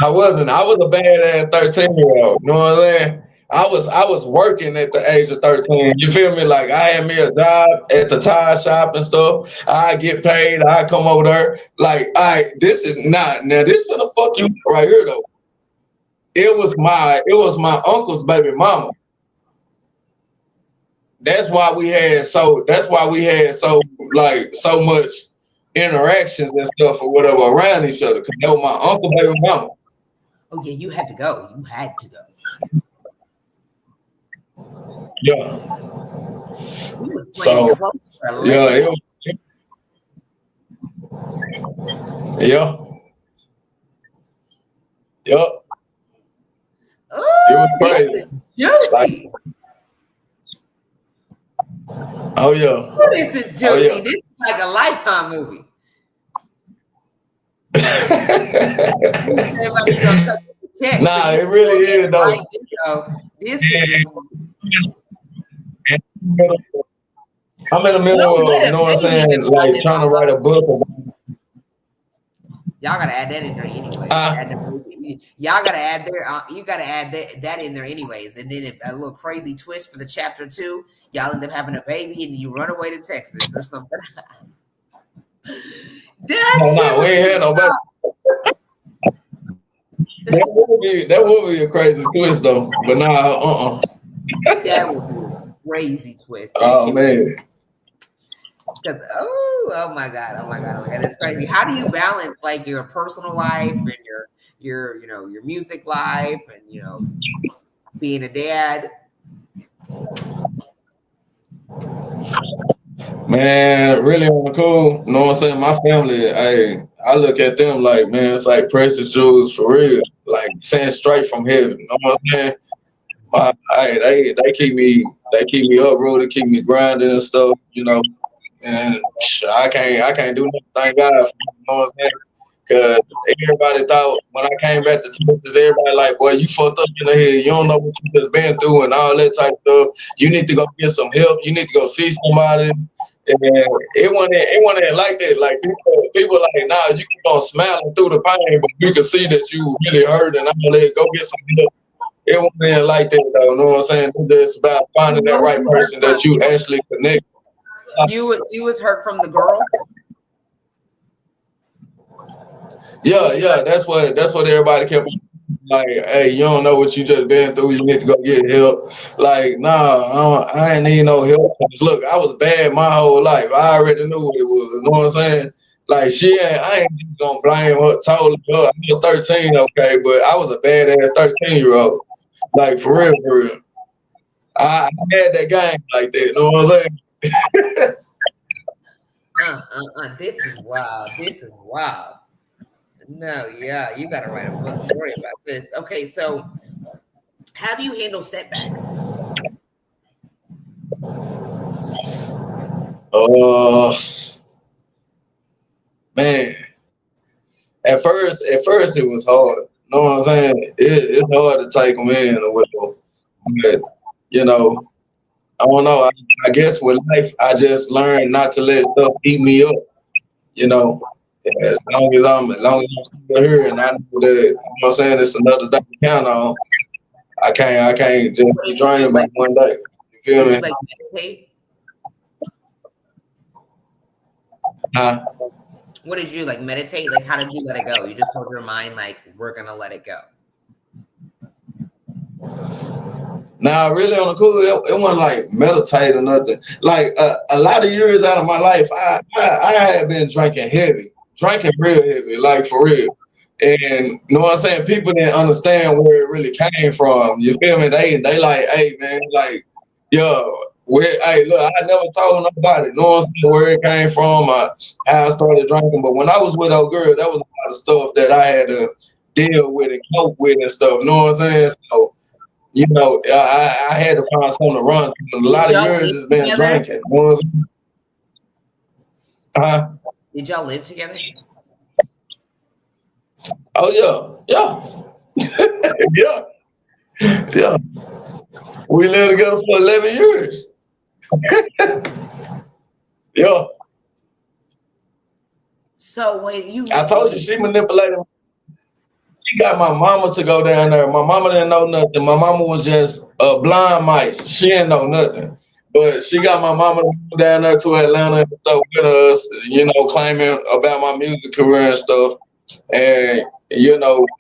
I wasn't. I was a badass 13-year-old. You know what I'm saying? I was working at the age of 13. You feel me? Like I had me a job at the tire shop and stuff. I get paid. I come over there. Like, this is not now. This gonna fuck you right here though. It was my uncle's baby mama. That's why we had so much interactions and stuff or whatever around each other. Cause that was my uncle baby mama. Oh yeah, you had to go. You had to go. Yeah. He was playing it close for 11 Yeah, yeah. Yep. It was Oh, this crazy. is juicy. Oh yeah. Oh, this is juicy. Oh, yeah. This is like a Lifetime movie. Nah, it really is though. Right, so this is I'm in the middle of, you know what I'm saying, like trying to write a book. Y'all gotta add that in there anyway. Y'all gotta add there. You gotta add that in there anyways. And then if a little crazy twist for the chapter 2, y'all end up having a baby and you run away to Texas or something. No, we ain't had nobody. That would be a crazy twist though. But nah, That would be a crazy twist. That oh man. Because oh my god, it's crazy. How do you balance like your personal life and your your music life and being a dad? Man, really on the cool. You know what I'm saying? My family, I look at them like, man, it's like precious jewels for real. Like sent straight from heaven. You know what I'm saying? They keep me uprooted, keep me grinding and stuff, and I can't do nothing. Thank God, you know what I'm saying? Because everybody thought when I came back to Texas, everybody like, boy, you fucked up in the head. You don't know what you just been through and all that type of stuff. You need to go get some help. You need to go see somebody. And it wasn't like that. Like people like, nah, you keep on smiling through the pain, but you can see that you really hurt and all that. Go get some help. It wasn't like that though. You know what I'm saying? It's just about finding that right person that you actually connect. You was hurt from the girl? Yeah, that's what everybody kept like, hey, you don't know what you just been through, you need to go get help. Like, nah, I ain't need no help. Look, I was bad my whole life. I already knew what it was, you know what I'm saying? Like I ain't just gonna blame her totally. I was 13, okay, but I was a badass 13-year-old. Like for real. I had that game like that, you know what I'm saying? This is wild. No, yeah, you gotta write a book story about this. Okay, so how do you handle setbacks? Man, at first it was hard. You know what I'm saying? It's hard to take them in or whatever. But I don't know. I guess with life, I just learned not to let stuff eat me up. As long as I'm still here, and I know that, you know what I'm saying, it's another day to count on. I can't just be drained by one day. You feel me? You like meditate? Huh? What did you like meditate? Like, how did you let it go? You just told your mind, like, we're gonna let it go. Nah, really on the cool, it wasn't like meditate or nothing. Like a lot of years out of my life, I had been drinking real heavy, like for real. And you know what I'm saying? People didn't understand where it really came from. You feel me? They like, hey man, like, yo, hey, look, I never told nobody, you know what I'm saying, where it came from, how I started drinking. But when I was with old girl, that was a lot of stuff that I had to deal with and cope with and stuff. You know what I'm saying? So, I had to find something to run. A lot of years it's been drinking. You know what I'm saying? Did y'all live together? Oh yeah. Yeah. We lived together for 11 years. Yeah. So when I told you she manipulated. She got my mama to go down there. My mama didn't know nothing. My mama was just a blind mice. She didn't know nothing. But she got my mama to go down there to Atlanta and stuff with us, claiming about my music career and stuff. And,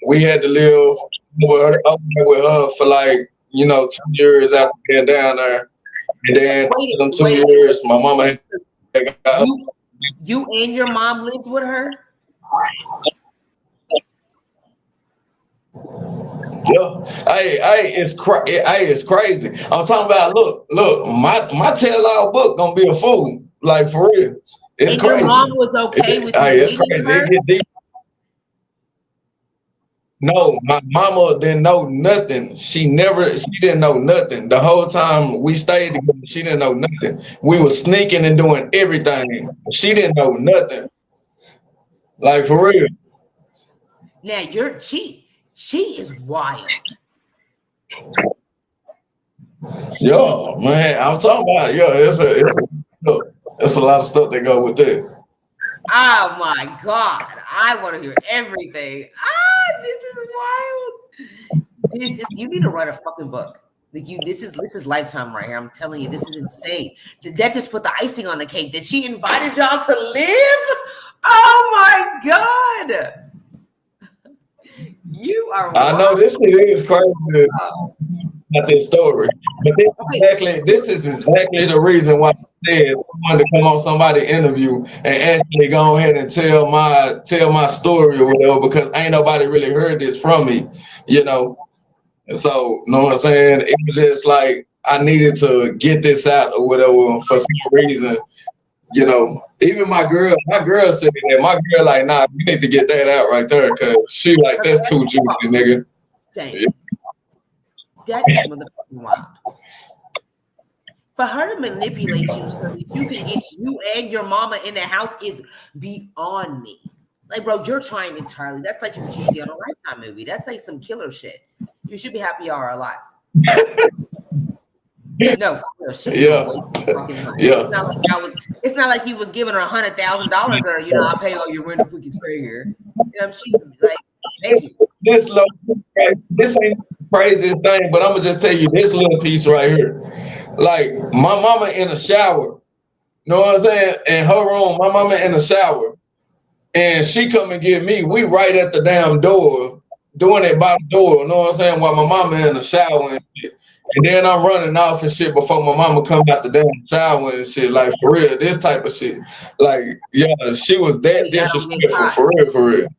we had to live with her for like, 2 years after being down there. And then them 2 years, my mama had you and your mom lived with her? Yeah, it's crazy. I'm talking about. Look, my tell-all book gonna be a fool. Like for real, it's And your crazy. mom was okay with you It's dating crazy. her? It get deep. No, my mama didn't know nothing. She didn't know nothing. The whole time we stayed together, she didn't know nothing. We were sneaking and doing everything. She didn't know nothing. Like for real. Now she is wild. Yeah, man. I'm talking about it's a lot of stuff that go with that. Oh my God. I want to hear everything. Ah, this is wild. You need to write a fucking book. Like this is Lifetime right here. I'm telling you, this is insane. That just put the icing on the cake. Did she invited y'all to live? Oh my God. You are wild. I know this shit is crazy. Not this story, but this is exactly the reason why I said I wanted to come on somebody's interview and actually go ahead and tell my story or whatever, because ain't nobody really heard this from me, you know. So, know what I'm saying? It was just like I needed to get this out or whatever for some reason, you know. Even my girl said that. My girl like, nah, you need to get that out right there, cause she like, that's too juicy, nigga. Same. That is motherfucking wild. For her to manipulate you so that you can get you and your mama in the house is beyond me. Like, bro, you're trying entirely. That's like what you see on a Lifetime movie. That's like some killer shit. You should be happy y'all are alive. No, for real, she's doing way too fucking much. Yeah. It's not like you was giving her $100,000 or I'll pay all your rent if we can stay here. She's like, thank you. This ain't the craziest thing, but I'm gonna just tell you this little piece right here. Like my mama in the shower, know what I'm saying? In her room, my mama in the shower, and she come and get me. We right at the damn door, doing it by the door, know what I'm saying? While my mama in the shower and shit. And then I'm running off and shit before my mama come out the damn shower and shit. Like for real, this type of shit. Like, yeah, she was that disrespectful, for real.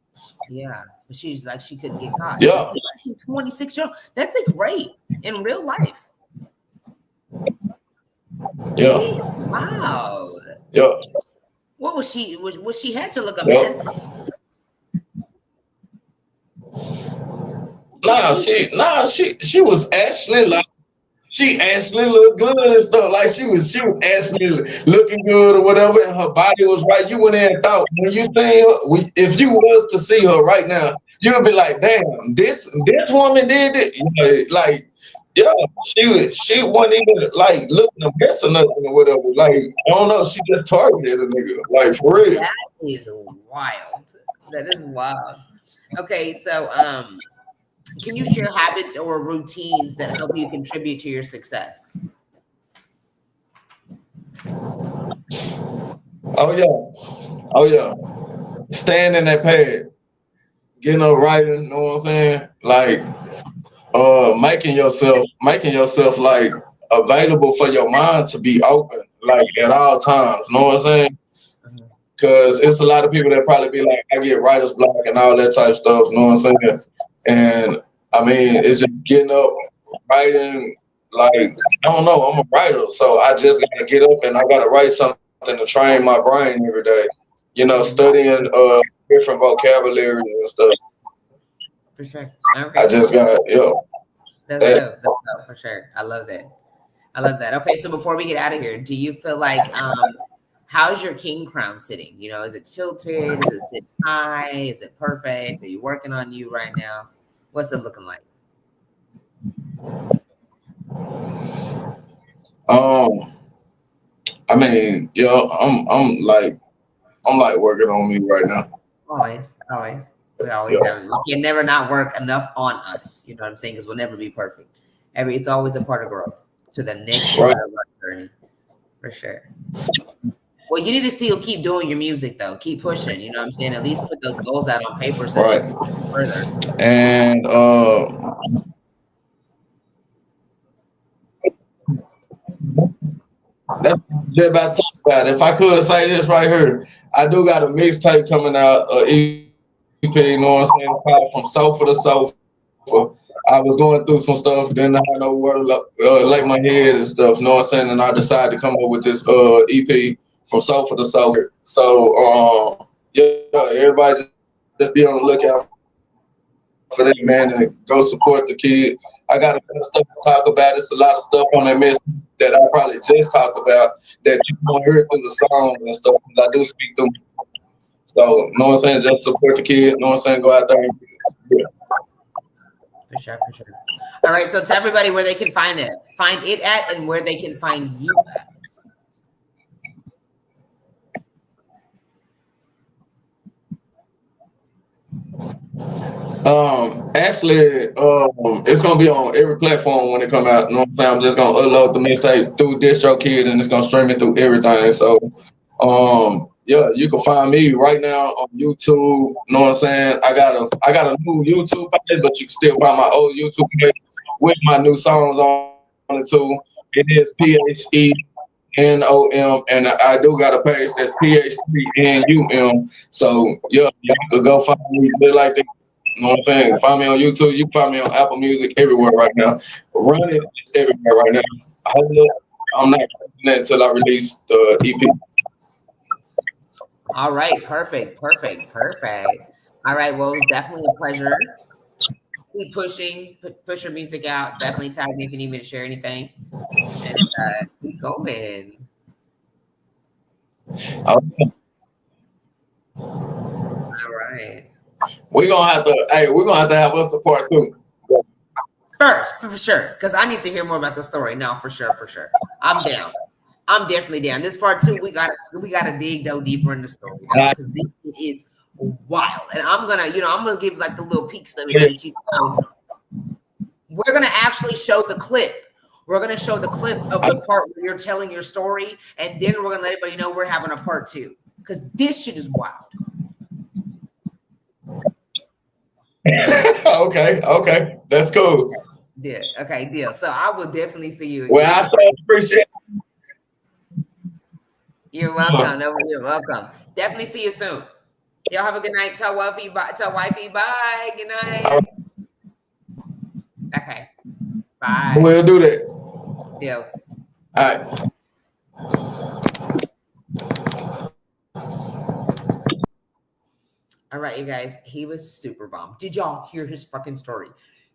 Yeah. But she's like, she couldn't get caught. Yeah. 26 years old. That's like great in real life. Yeah. Wow. Yeah. What was she? Was she had to look a mess? She was actually like, she actually looked good and stuff. Like she was actually looking good or whatever, and her body was right. You went in and thought, when you seen her, if you was to see her right now, you would be like, damn, this woman did it. You know, like, yeah, she wasn't even like looking a mess or nothing or whatever. Like, I don't know, she just targeted a nigga. Like for real. That is wild. That is wild. Okay, so can you share habits or routines that help you contribute to your success? Oh yeah. Staying in that pad, getting up writing, know what I'm saying? Like making yourself like available for your mind to be open, like at all times, know what I'm saying? Because it's a lot of people that probably be like, I get writer's block and all that type of stuff, know what I'm saying? And I mean, it's just getting up, writing, like, I don't know, I'm a writer, so I just gotta get up and I gotta write something to train my brain every day. You know, studying different vocabulary and stuff. For sure. Okay. I just got, That's dope, for sure. I love that. Okay, so before we get out of here, do you feel like how's your king crown sitting? You know, is it tilted? Is it sitting high? Is it perfect? Are you working on you right now? What's it looking like? I mean, I'm like working on me right now. Always. We always have. We can never not work enough on us. You know what I'm saying? Because we'll never be perfect. It's always a part of growth to the next part of our journey, for sure. Well, you need to still keep doing your music though. Keep pushing. You know what I'm saying? At least put those goals out on paper so you can go further. And that's just about to talk about. If I could say this right here, I do got a mixtape coming out, EP, you know what I'm saying? Called From Sofa to Sofa. I was going through some stuff, didn't know where to lay my head and stuff, you know what I'm saying? And I decided to come up with this EP, From Sofa to Sofa. So, yeah, everybody just be on the lookout for that, man, and go support the kid. I got a lot of stuff to talk about. It's a lot of stuff on that mess that I probably just talked about that you won't hear through the songs and stuff. I do speak through. So, you know what I'm saying? Just support the kid. You know what I'm saying? Go out there and yeah. For sure, for sure. All right, so tell everybody where they can find it at, and where they can find you at. Actually, it's gonna be on every platform when it come out. You know what I'm saying? I'm just gonna upload the mixtape through DistroKid, and it's gonna stream it through everything. So, yeah, you can find me right now on YouTube. You know what I'm saying? I got a new YouTube page, but you can still find my old YouTube page with my new songs on it too. It is PHENOM, and I do got a page that's PH3NUM. So yeah, you can go find me just like that. You know what I'm saying? Find me on YouTube. You can find me on Apple Music everywhere right now. Run it, it's everywhere right now. I'm not doing that until I release the EP. All right, perfect. All right, well, it was definitely a pleasure. Keep pushing, push your music out. Definitely tag me if you need me to share anything. And keep going. All right. We're gonna have to have us a part two. First, for sure, because I need to hear more about the story. No, for sure. I'm down. I'm definitely down. This part two, we gotta dig deeper in the story, because this is wild. And I'm gonna give like the little peeks of it that you know. We're gonna actually show the clip. We're gonna show the clip of the part where you're telling your story, and then we're gonna let everybody know we're having a part two, because this shit is wild. Okay, that's cool. Yeah, okay, deal. So I will definitely see you again. Well, I so appreciate it. You're welcome. No, you're welcome. Definitely see you soon. Y'all have a good night. Tell wifey bye. Good night. Okay. Bye. We'll do that. Deal. All right. All right, you guys. He was super bomb. Did y'all hear his fucking story?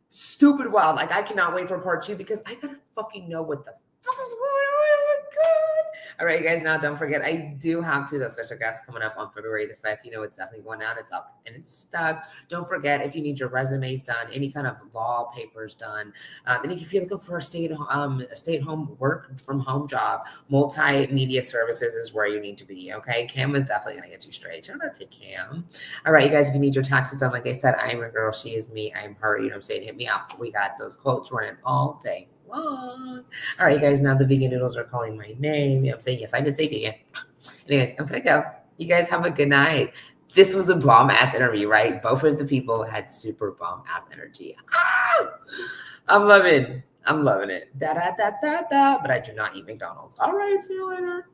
Stupid wild. Like, I cannot wait for part two, because I gotta fucking know what the fuck is going on. Oh my god. All right, you guys. Now, don't forget, I do have two special guests coming up on February the 5th. You know, it's definitely going out. It's up and it's stuck. Don't forget, if you need your resumes done, any kind of law papers done, and if you're looking for a stay-at-home work from home job, multimedia services is where you need to be. Okay, Cam is definitely gonna get you straight. Shout out to Cam. All right, you guys. If you need your taxes done, like I said, I am a girl. She is me. I'm her. You know what I'm saying? Hit me up. We got those quotes running all day long. All right, you guys. Now the vegan noodles are calling my name. You know what I'm saying? Yes, I did say vegan. Anyways, I'm gonna go. You guys have a good night. This was a bomb ass interview, right? Both of the people had super bomb ass energy. Ah! I'm loving it. Da da da da da. But I do not eat McDonald's. All right, see you later.